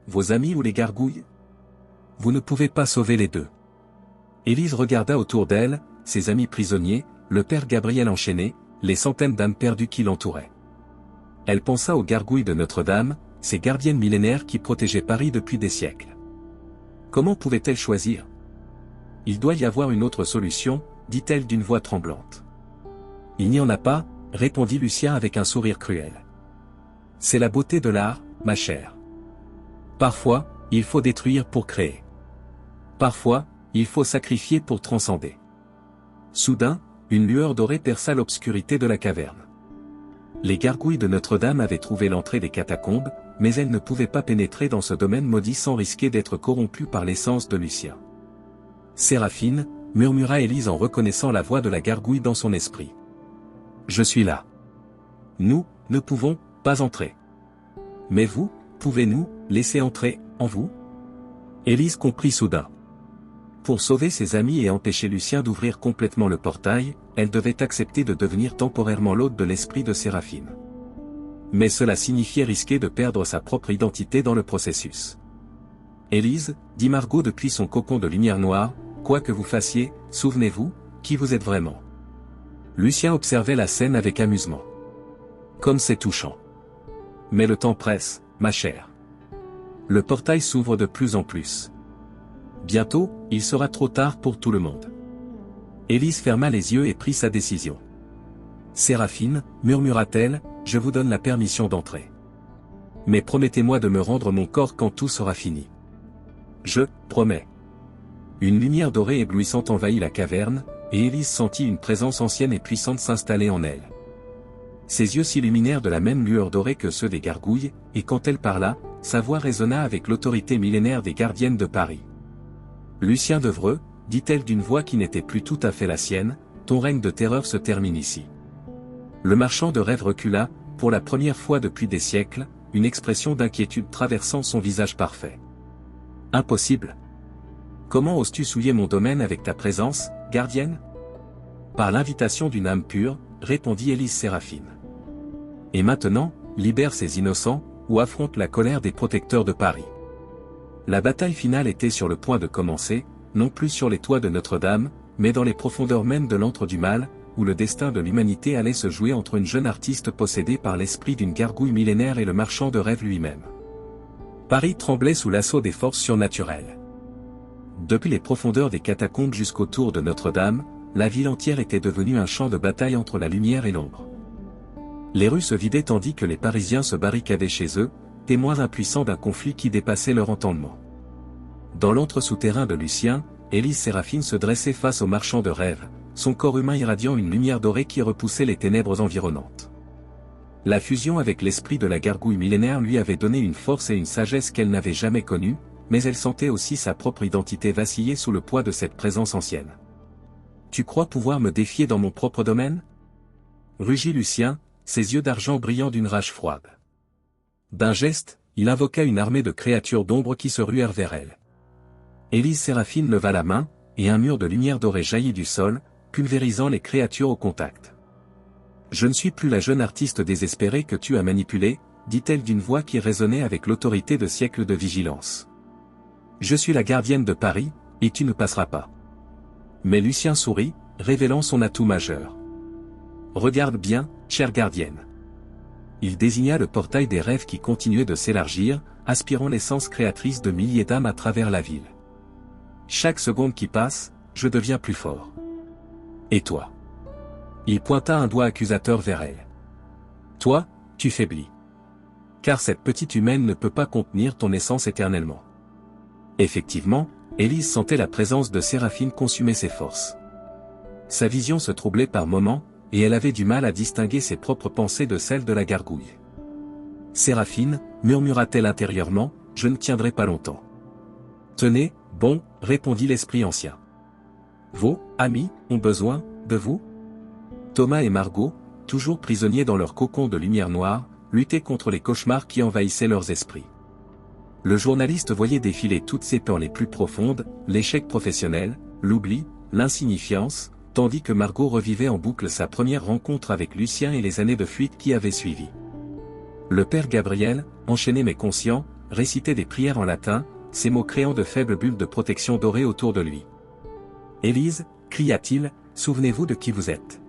Vos amis ou les gargouilles? Vous ne pouvez pas sauver les deux. Élise regarda autour d'elle, ses amis prisonniers, le père Gabriel enchaîné, les centaines d'âmes perdues qui l'entouraient. Elle pensa aux gargouilles de Notre-Dame, ces gardiennes millénaires qui protégeaient Paris depuis des siècles. Comment pouvait-elle choisir? Il doit y avoir une autre solution, dit-elle d'une voix tremblante. Il n'y en a pas, répondit Lucien avec un sourire cruel. C'est la beauté de l'art, ma chère. Parfois, il faut détruire pour créer. Parfois, il faut sacrifier pour transcender. Soudain, une lueur dorée perça l'obscurité de la caverne. Les gargouilles de Notre-Dame avaient trouvé l'entrée des catacombes, mais elles ne pouvaient pas pénétrer dans ce domaine maudit sans risquer d'être corrompues par l'essence de Lucien. Séraphine, murmura Élise en reconnaissant la voix de la gargouille dans son esprit. Je suis là. Nous, ne pouvons pas entrer. Mais vous, pouvez-nous laisser entrer en vous? Élise comprit soudain. Pour sauver ses amis et empêcher Lucien d'ouvrir complètement le portail, elle devait accepter de devenir temporairement l'hôte de l'esprit de Séraphine. Mais cela signifiait risquer de perdre sa propre identité dans le processus. Élise, dit Margot depuis son cocon de lumière noire, quoi que vous fassiez, souvenez-vous, qui vous êtes vraiment. Lucien observait la scène avec amusement. Comme c'est touchant. Mais le temps presse, ma chère. Le portail s'ouvre de plus en plus. Bientôt, il sera trop tard pour tout le monde. Élise ferma les yeux et prit sa décision. Séraphine, murmura-t-elle, je vous donne la permission d'entrer. Mais promettez-moi de me rendre mon corps quand tout sera fini. Je promets. Une lumière dorée éblouissante envahit la caverne, et Élise sentit une présence ancienne et puissante s'installer en elle. Ses yeux s'illuminèrent de la même lueur dorée que ceux des gargouilles, et quand elle parla, sa voix résonna avec l'autorité millénaire des gardiennes de Paris. Lucien Devreux, dit-elle d'une voix qui n'était plus tout à fait la sienne, ton règne de terreur se termine ici. Le marchand de rêve recula, pour la première fois depuis des siècles, une expression d'inquiétude traversant son visage parfait. Impossible. Comment oses-tu souiller mon domaine avec ta présence, gardienne? Par l'invitation d'une âme pure, répondit Élise Séraphine. Et maintenant, libère ces innocents, ou affronte la colère des protecteurs de Paris. La bataille finale était sur le point de commencer, non plus sur les toits de Notre-Dame, mais dans les profondeurs mêmes de l'antre du mal, où le destin de l'humanité allait se jouer entre une jeune artiste possédée par l'esprit d'une gargouille millénaire et le marchand de rêve lui-même. Paris tremblait sous l'assaut des forces surnaturelles. Depuis les profondeurs des catacombes jusqu'aux tours de Notre-Dame, la ville entière était devenue un champ de bataille entre la lumière et l'ombre. Les rues se vidaient tandis que les Parisiens se barricadaient chez eux, témoins impuissants d'un conflit qui dépassait leur entendement. Dans l'antre souterrain de Lucien, Élise Séraphine se dressait face au marchand de rêve, son corps humain irradiant une lumière dorée qui repoussait les ténèbres environnantes. La fusion avec l'esprit de la gargouille millénaire lui avait donné une force et une sagesse qu'elle n'avait jamais connues, mais elle sentait aussi sa propre identité vaciller sous le poids de cette présence ancienne. Tu crois pouvoir me défier dans mon propre domaine? Rugit Lucien, ses yeux d'argent brillant d'une rage froide. D'un geste, il invoqua une armée de créatures d'ombre qui se ruèrent vers elle. Élise Séraphine leva la main, et un mur de lumière dorée jaillit du sol, pulvérisant les créatures au contact. Je ne suis plus la jeune artiste désespérée que tu as manipulée, dit-elle d'une voix qui résonnait avec l'autorité de siècles de vigilance. Je suis la gardienne de Paris, et tu ne passeras pas. Mais Lucien sourit, révélant son atout majeur. Regarde bien, chère gardienne. Il désigna le portail des rêves qui continuait de s'élargir, aspirant l'essence créatrice de milliers d'âmes à travers la ville. Chaque seconde qui passe, je deviens plus fort. Et toi? Il pointa un doigt accusateur vers elle. Toi, tu faiblis. Car cette petite humaine ne peut pas contenir ton essence éternellement. Effectivement, Élise sentait la présence de Séraphine consumer ses forces. Sa vision se troublait par moments, et elle avait du mal à distinguer ses propres pensées de celles de la gargouille. Séraphine, murmura-t-elle intérieurement, je ne tiendrai pas longtemps. Tenez, bon, répondit l'esprit ancien. Vos amis ont besoin de vous? Thomas et Margot, toujours prisonniers dans leur cocon de lumière noire, luttaient contre les cauchemars qui envahissaient leurs esprits. Le journaliste voyait défiler toutes ses peurs les plus profondes, l'échec professionnel, l'oubli, l'insignifiance, tandis que Margot revivait en boucle sa première rencontre avec Lucien et les années de fuite qui avaient suivi. Le père Gabriel, enchaîné mais conscient, récitait des prières en latin, ces mots créant de faibles bulles de protection dorées autour de lui. « Élise, cria-t-il, souvenez-vous de qui vous êtes.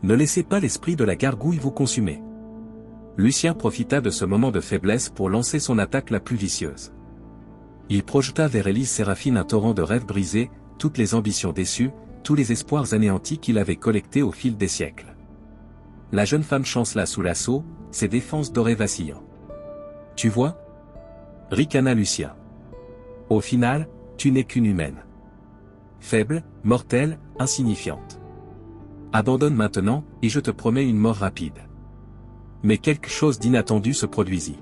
Ne laissez pas l'esprit de la gargouille vous consumer. » Lucien profita de ce moment de faiblesse pour lancer son attaque la plus vicieuse. Il projeta vers Élise Séraphine un torrent de rêves brisés, toutes les ambitions déçues, tous les espoirs anéantis qu'il avait collectés au fil des siècles. La jeune femme chancela sous l'assaut, ses défenses dorées vacillant. « Tu vois » ricana Lucien. « Au final, tu n'es qu'une humaine. Faible, mortelle, insignifiante. Abandonne maintenant, et je te promets une mort rapide. » Mais quelque chose d'inattendu se produisit.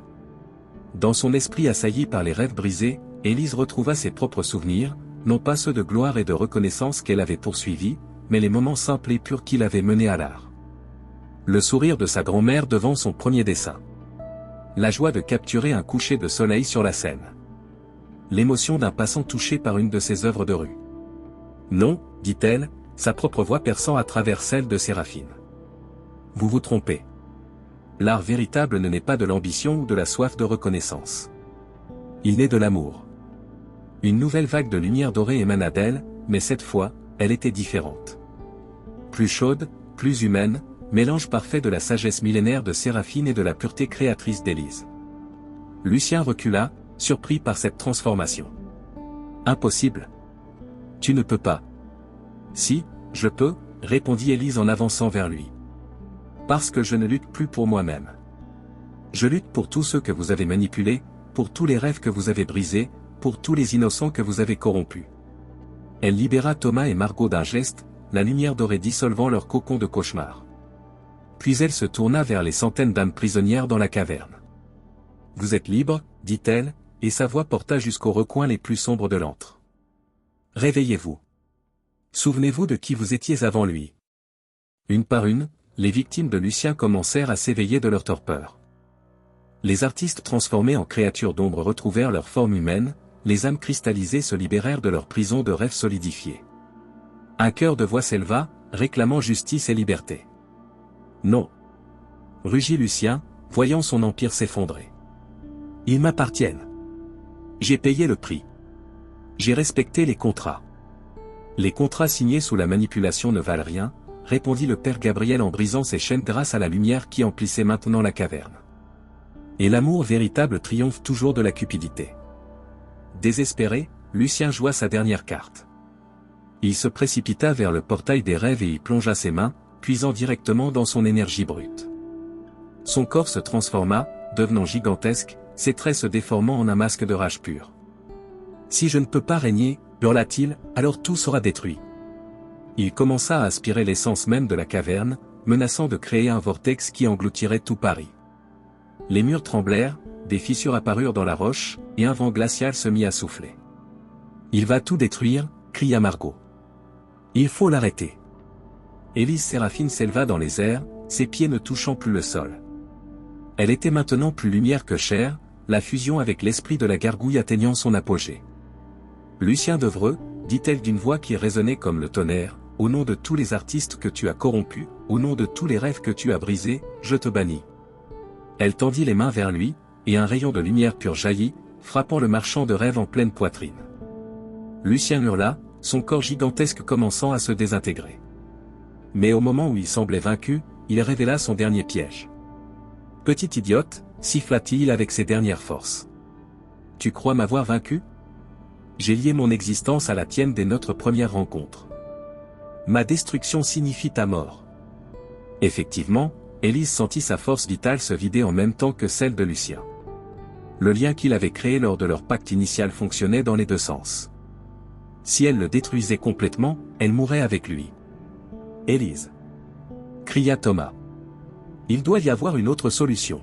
Dans son esprit assailli par les rêves brisés, Élise retrouva ses propres souvenirs, non pas ceux de gloire et de reconnaissance qu'elle avait poursuivis, mais les moments simples et purs qui l'avaient menée à l'art. Le sourire de sa grand-mère devant son premier dessin. La joie de capturer un coucher de soleil sur la Seine. L'émotion d'un passant touché par une de ses œuvres de rue. Non, dit-elle, sa propre voix perçant à travers celle de Séraphine. Vous vous trompez. L'art véritable ne naît pas de l'ambition ou de la soif de reconnaissance. Il naît de l'amour. Une nouvelle vague de lumière dorée émana d'elle, mais cette fois, elle était différente. Plus chaude, plus humaine, mélange parfait de la sagesse millénaire de Séraphine et de la pureté créatrice d'Élise. Lucien recula, surpris par cette transformation. Impossible. Tu ne peux pas. Si, je peux, répondit Élise en avançant vers lui. Parce que je ne lutte plus pour moi-même. Je lutte pour tous ceux que vous avez manipulés, pour tous les rêves que vous avez brisés, pour tous les innocents que vous avez corrompus. Elle libéra Thomas et Margot d'un geste, la lumière dorée dissolvant leur cocon de cauchemar. Puis elle se tourna vers les centaines d'âmes prisonnières dans la caverne. Vous êtes libres, dit-elle, et sa voix porta jusqu'aux recoins les plus sombres de l'antre. Réveillez-vous. Souvenez-vous de qui vous étiez avant lui. Une par une, les victimes de Lucien commencèrent à s'éveiller de leur torpeur. Les artistes transformés en créatures d'ombre retrouvèrent leur forme humaine, les âmes cristallisées se libérèrent de leur prison de rêves solidifiés. Un chœur de voix s'éleva, réclamant justice et liberté. Non. Rugit Lucien, voyant son empire s'effondrer. Ils m'appartiennent. J'ai payé le prix. J'ai respecté les contrats. Les contrats signés sous la manipulation ne valent rien, répondit le père Gabriel en brisant ses chaînes grâce à la lumière qui emplissait maintenant la caverne. Et l'amour véritable triomphe toujours de la cupidité. Désespéré, Lucien joua sa dernière carte. Il se précipita vers le portail des rêves et y plongea ses mains, puisant directement dans son énergie brute. Son corps se transforma, devenant gigantesque, ses traits se déformant en un masque de rage pure. Si je ne peux pas régner, hurla-t-il, alors tout sera détruit. Il commença à aspirer l'essence même de la caverne, menaçant de créer un vortex qui engloutirait tout Paris. Les murs tremblèrent, des fissures apparurent dans la roche, et un vent glacial se mit à souffler. Il va tout détruire, cria Margot. Il faut l'arrêter. Élise Séraphine s'éleva dans les airs, ses pieds ne touchant plus le sol. Elle était maintenant plus lumière que chair, la fusion avec l'esprit de la gargouille atteignant son apogée. Lucien Devreux, dit-elle d'une voix qui résonnait comme le tonnerre, au nom de tous les artistes que tu as corrompus, au nom de tous les rêves que tu as brisés, je te bannis. Elle tendit les mains vers lui, et un rayon de lumière pure jaillit, frappant le marchand de rêves en pleine poitrine. Lucien hurla, son corps gigantesque commençant à se désintégrer. Mais au moment où il semblait vaincu, il révéla son dernier piège. « Petite idiote » siffla-t-il avec ses dernières forces. « Tu crois m'avoir vaincu ? J'ai lié mon existence à la tienne dès notre première rencontre. Ma destruction signifie ta mort. » Effectivement, Élise sentit sa force vitale se vider en même temps que celle de Lucien. Le lien qu'il avait créé lors de leur pacte initial fonctionnait dans les deux sens. Si elle le détruisait complètement, elle mourrait avec lui. « Élise !» cria Thomas. « Il doit y avoir une autre solution. »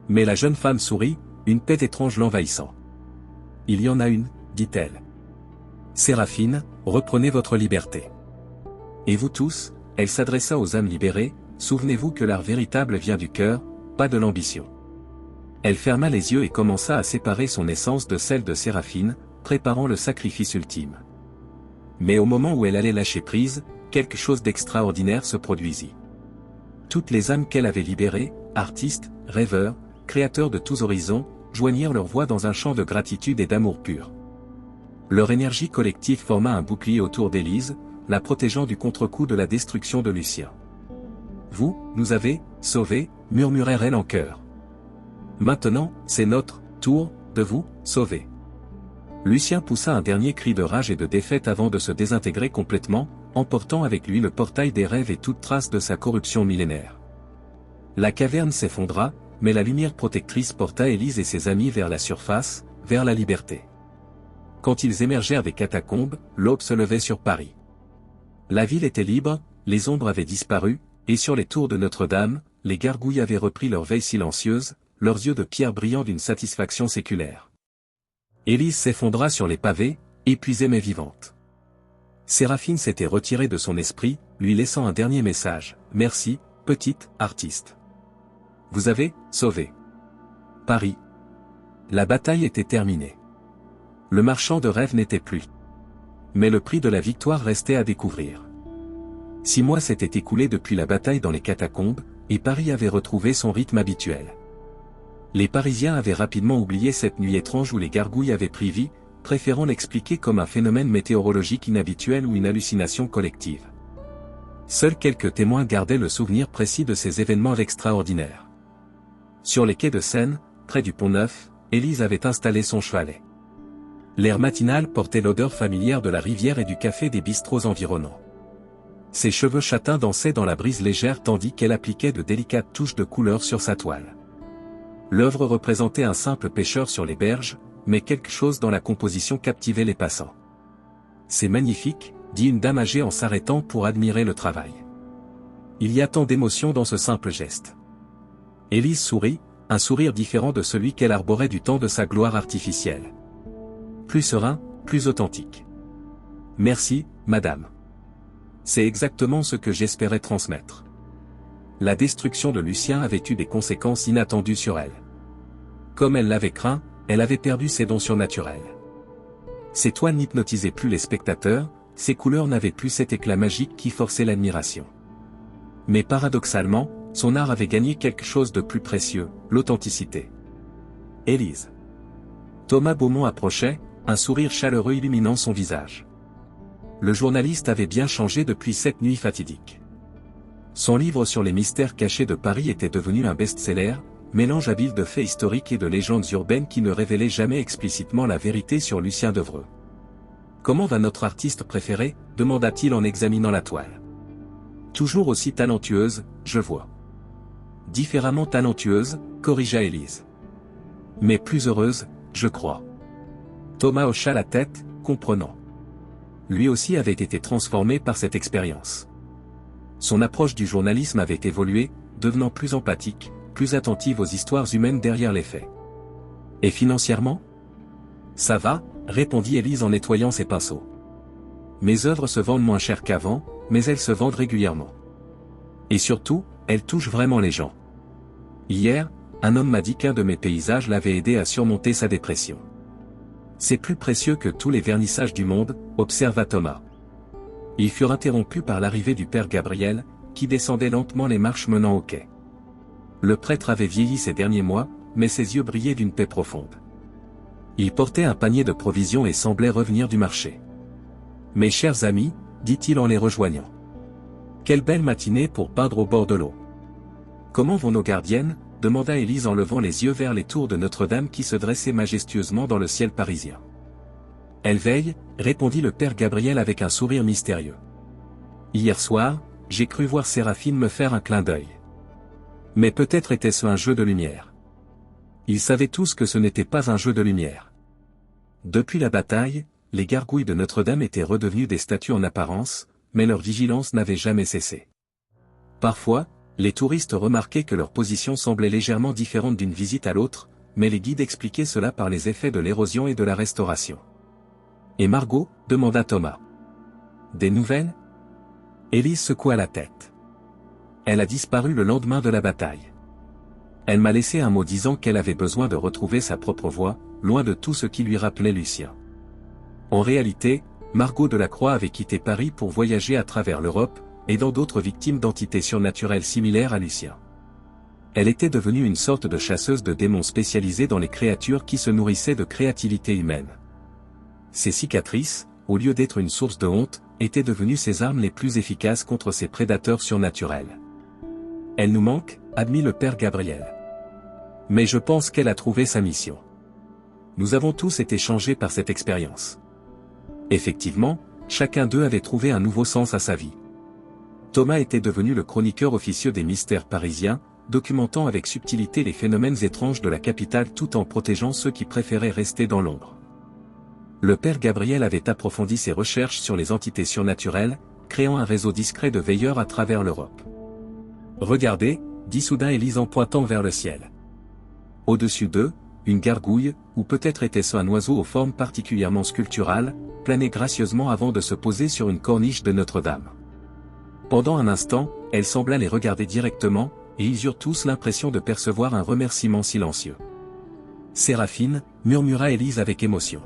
Mais la jeune femme sourit, une paix étrange l'envahissant. « Il y en a une, dit-elle. Séraphine, reprenez votre liberté. Et vous tous, elle s'adressa aux âmes libérées, souvenez-vous que l'art véritable vient du cœur, pas de l'ambition. Elle ferma les yeux et commença à séparer son essence de celle de Séraphine, préparant le sacrifice ultime. Mais au moment où elle allait lâcher prise, quelque chose d'extraordinaire se produisit. Toutes les âmes qu'elle avait libérées, artistes, rêveurs, créateurs de tous horizons, joignirent leurs voix dans un chant de gratitude et d'amour pur. Leur énergie collective forma un bouclier autour d'Élise, la protégeant du contre-coup de la destruction de Lucien. « Vous, nous avez sauvés » murmurèrent-elles en chœur. « Maintenant, c'est notre tour de vous sauver. » Lucien poussa un dernier cri de rage et de défaite avant de se désintégrer complètement, emportant avec lui le portail des rêves et toute trace de sa corruption millénaire. La caverne s'effondra, mais la lumière protectrice porta Élise et ses amis vers la surface, vers la liberté. Quand ils émergèrent des catacombes, l'aube se levait sur Paris. La ville était libre, les ombres avaient disparu, et sur les tours de Notre-Dame, les gargouilles avaient repris leur veille silencieuse, leurs yeux de pierre brillant d'une satisfaction séculaire. Élise s'effondra sur les pavés, épuisée mais vivante. Séraphine s'était retirée de son esprit, lui laissant un dernier message. « Merci, petite artiste. Vous avez sauvé Paris. » La bataille était terminée. Le marchand de rêves n'était plus. Mais le prix de la victoire restait à découvrir. 6 mois s'étaient écoulés depuis la bataille dans les catacombes, et Paris avait retrouvé son rythme habituel. Les Parisiens avaient rapidement oublié cette nuit étrange où les gargouilles avaient pris vie, préférant l'expliquer comme un phénomène météorologique inhabituel ou une hallucination collective. Seuls quelques témoins gardaient le souvenir précis de ces événements extraordinaires. Sur les quais de Seine, près du Pont-Neuf, Élise avait installé son chevalet. L'air matinal portait l'odeur familière de la rivière et du café des bistrots environnants. Ses cheveux châtains dansaient dans la brise légère tandis qu'elle appliquait de délicates touches de couleur sur sa toile. L'œuvre représentait un simple pêcheur sur les berges, mais quelque chose dans la composition captivait les passants. « C'est magnifique », dit une dame âgée en s'arrêtant pour admirer le travail. Il y a tant d'émotion dans ce simple geste. Élise sourit, un sourire différent de celui qu'elle arborait du temps de sa gloire artificielle. Plus serein, plus authentique. « Merci, madame. C'est exactement ce que j'espérais transmettre. » La destruction de Lucien avait eu des conséquences inattendues sur elle. Comme elle l'avait craint, elle avait perdu ses dons surnaturels. Ses toiles n'hypnotisaient plus les spectateurs, ses couleurs n'avaient plus cet éclat magique qui forçait l'admiration. Mais paradoxalement, son art avait gagné quelque chose de plus précieux, l'authenticité. Élise. Thomas Beaumont approchait, un sourire chaleureux illuminant son visage. Le journaliste avait bien changé depuis cette nuit fatidique. Son livre sur les mystères cachés de Paris était devenu un best-seller, mélange habile de faits historiques et de légendes urbaines qui ne révélaient jamais explicitement la vérité sur Lucien Devreux. « Comment va notre artiste préféré » demanda-t-il en examinant la toile. « Toujours aussi talentueuse, je vois. »« Différemment talentueuse » corrigea Élise. « Mais plus heureuse, je crois. » Thomas hocha la tête, comprenant. Lui aussi avait été transformé par cette expérience. Son approche du journalisme avait évolué, devenant plus empathique, plus attentive aux histoires humaines derrière les faits. « Et financièrement ? » « Ça va, » répondit Élise en nettoyant ses pinceaux. « Mes œuvres se vendent moins cher qu'avant, mais elles se vendent régulièrement. Et surtout, elles touchent vraiment les gens. Hier, un homme m'a dit qu'un de mes paysages l'avait aidé à surmonter sa dépression. C'est plus précieux que tous les vernissages du monde, observa Thomas. Ils furent interrompus par l'arrivée du père Gabriel, qui descendait lentement les marches menant au quai. Le prêtre avait vieilli ces derniers mois, mais ses yeux brillaient d'une paix profonde. Il portait un panier de provisions et semblait revenir du marché. « Mes chers amis, » dit-il en les rejoignant. « Quelle belle matinée pour peindre au bord de l'eau. »« Comment vont nos gardiennes ?» demanda Élise en levant les yeux vers les tours de Notre-Dame qui se dressaient majestueusement dans le ciel parisien. « Elles veillent » répondit le père Gabriel avec un sourire mystérieux. « Hier soir, j'ai cru voir Séraphine me faire un clin d'œil. Mais peut-être était-ce un jeu de lumière. » Ils savaient tous que ce n'était pas un jeu de lumière. Depuis la bataille, les gargouilles de Notre-Dame étaient redevenues des statues en apparence, mais leur vigilance n'avait jamais cessé. Parfois, les touristes remarquaient que leur position semblait légèrement différente d'une visite à l'autre, mais les guides expliquaient cela par les effets de l'érosion et de la restauration. « Et Margot » demanda Thomas. « Des nouvelles » Élise secoua la tête. « Elle a disparu le lendemain de la bataille. Elle m'a laissé un mot disant qu'elle avait besoin de retrouver sa propre voix, loin de tout ce qui lui rappelait Lucien. En réalité, Margot Delacroix avait quitté Paris pour voyager à travers l'Europe, aidant d'autres victimes d'entités surnaturelles similaires à Lucien. Elle était devenue une sorte de chasseuse de démons spécialisée dans les créatures qui se nourrissaient de créativité humaine. Ses cicatrices, au lieu d'être une source de honte, étaient devenues ses armes les plus efficaces contre ces prédateurs surnaturels. Elle nous manque, admit le père Gabriel. Mais je pense qu'elle a trouvé sa mission. Nous avons tous été changés par cette expérience. Effectivement, chacun d'eux avait trouvé un nouveau sens à sa vie. Thomas était devenu le chroniqueur officieux des mystères parisiens, documentant avec subtilité les phénomènes étranges de la capitale tout en protégeant ceux qui préféraient rester dans l'ombre. Le père Gabriel avait approfondi ses recherches sur les entités surnaturelles, créant un réseau discret de veilleurs à travers l'Europe. « Regardez » dit soudain Élise en pointant vers le ciel. Au-dessus d'eux, une gargouille, ou peut-être était-ce un oiseau aux formes particulièrement sculpturales, planait gracieusement avant de se poser sur une corniche de Notre-Dame. Pendant un instant, elle sembla les regarder directement, et ils eurent tous l'impression de percevoir un remerciement silencieux. « Séraphine » murmura Élise avec émotion.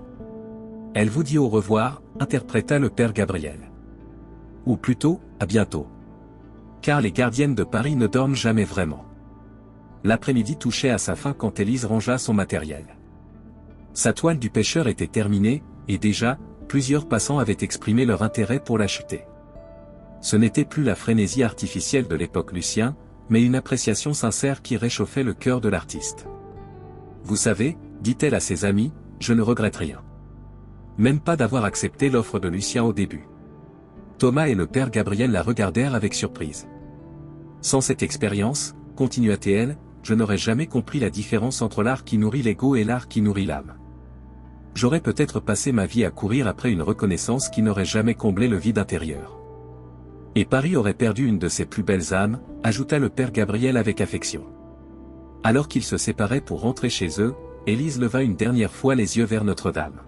« Elle vous dit au revoir » interpréta le père Gabriel. Ou plutôt, à bientôt. Car les gardiennes de Paris ne dorment jamais vraiment. L'après-midi touchait à sa fin quand Élise rangea son matériel. Sa toile du pêcheur était terminée, et déjà, plusieurs passants avaient exprimé leur intérêt pour l'acheter. Ce n'était plus la frénésie artificielle de l'époque Lucien, mais une appréciation sincère qui réchauffait le cœur de l'artiste. « Vous savez, dit-elle à ses amis, je ne regrette rien. Même pas d'avoir accepté l'offre de Lucien au début. » Thomas et le père Gabriel la regardèrent avec surprise. « Sans cette expérience, continua-t-elle, je n'aurais jamais compris la différence entre l'art qui nourrit l'ego et l'art qui nourrit l'âme. J'aurais peut-être passé ma vie à courir après une reconnaissance qui n'aurait jamais comblé le vide intérieur. Et Paris aurait perdu une de ses plus belles âmes, ajouta le père Gabriel avec affection. » Alors qu'ils se séparaient pour rentrer chez eux, Élise leva une dernière fois les yeux vers Notre-Dame.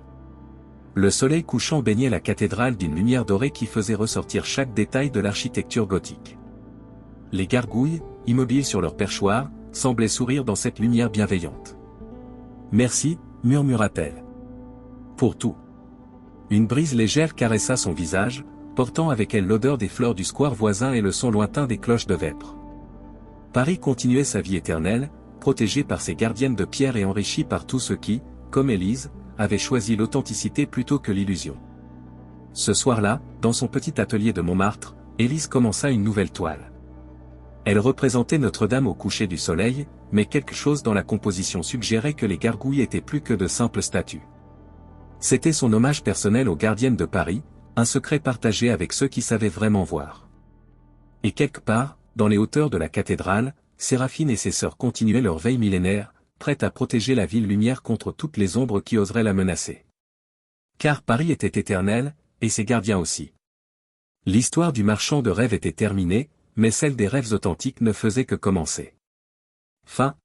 Le soleil couchant baignait la cathédrale d'une lumière dorée qui faisait ressortir chaque détail de l'architecture gothique. Les gargouilles, immobiles sur leur perchoir, semblaient sourire dans cette lumière bienveillante. « Merci » murmura-t-elle. « Pour tout. » Une brise légère caressa son visage, portant avec elle l'odeur des fleurs du square voisin et le son lointain des cloches de vêpres. Paris continuait sa vie éternelle, protégée par ses gardiennes de pierre et enrichie par tous ceux qui, comme Élise, avaient choisi l'authenticité plutôt que l'illusion. Ce soir-là, dans son petit atelier de Montmartre, Élise commença une nouvelle toile. Elle représentait Notre-Dame au coucher du soleil, mais quelque chose dans la composition suggérait que les gargouilles étaient plus que de simples statues. C'était son hommage personnel aux gardiennes de Paris, un secret partagé avec ceux qui savaient vraiment voir. Et quelque part, dans les hauteurs de la cathédrale, Séraphine et ses sœurs continuaient leur veille millénaire, prêtes à protéger la ville-lumière contre toutes les ombres qui oseraient la menacer. Car Paris était éternel, et ses gardiens aussi. L'histoire du marchand de rêves était terminée, mais celle des rêves authentiques ne faisait que commencer. Fin.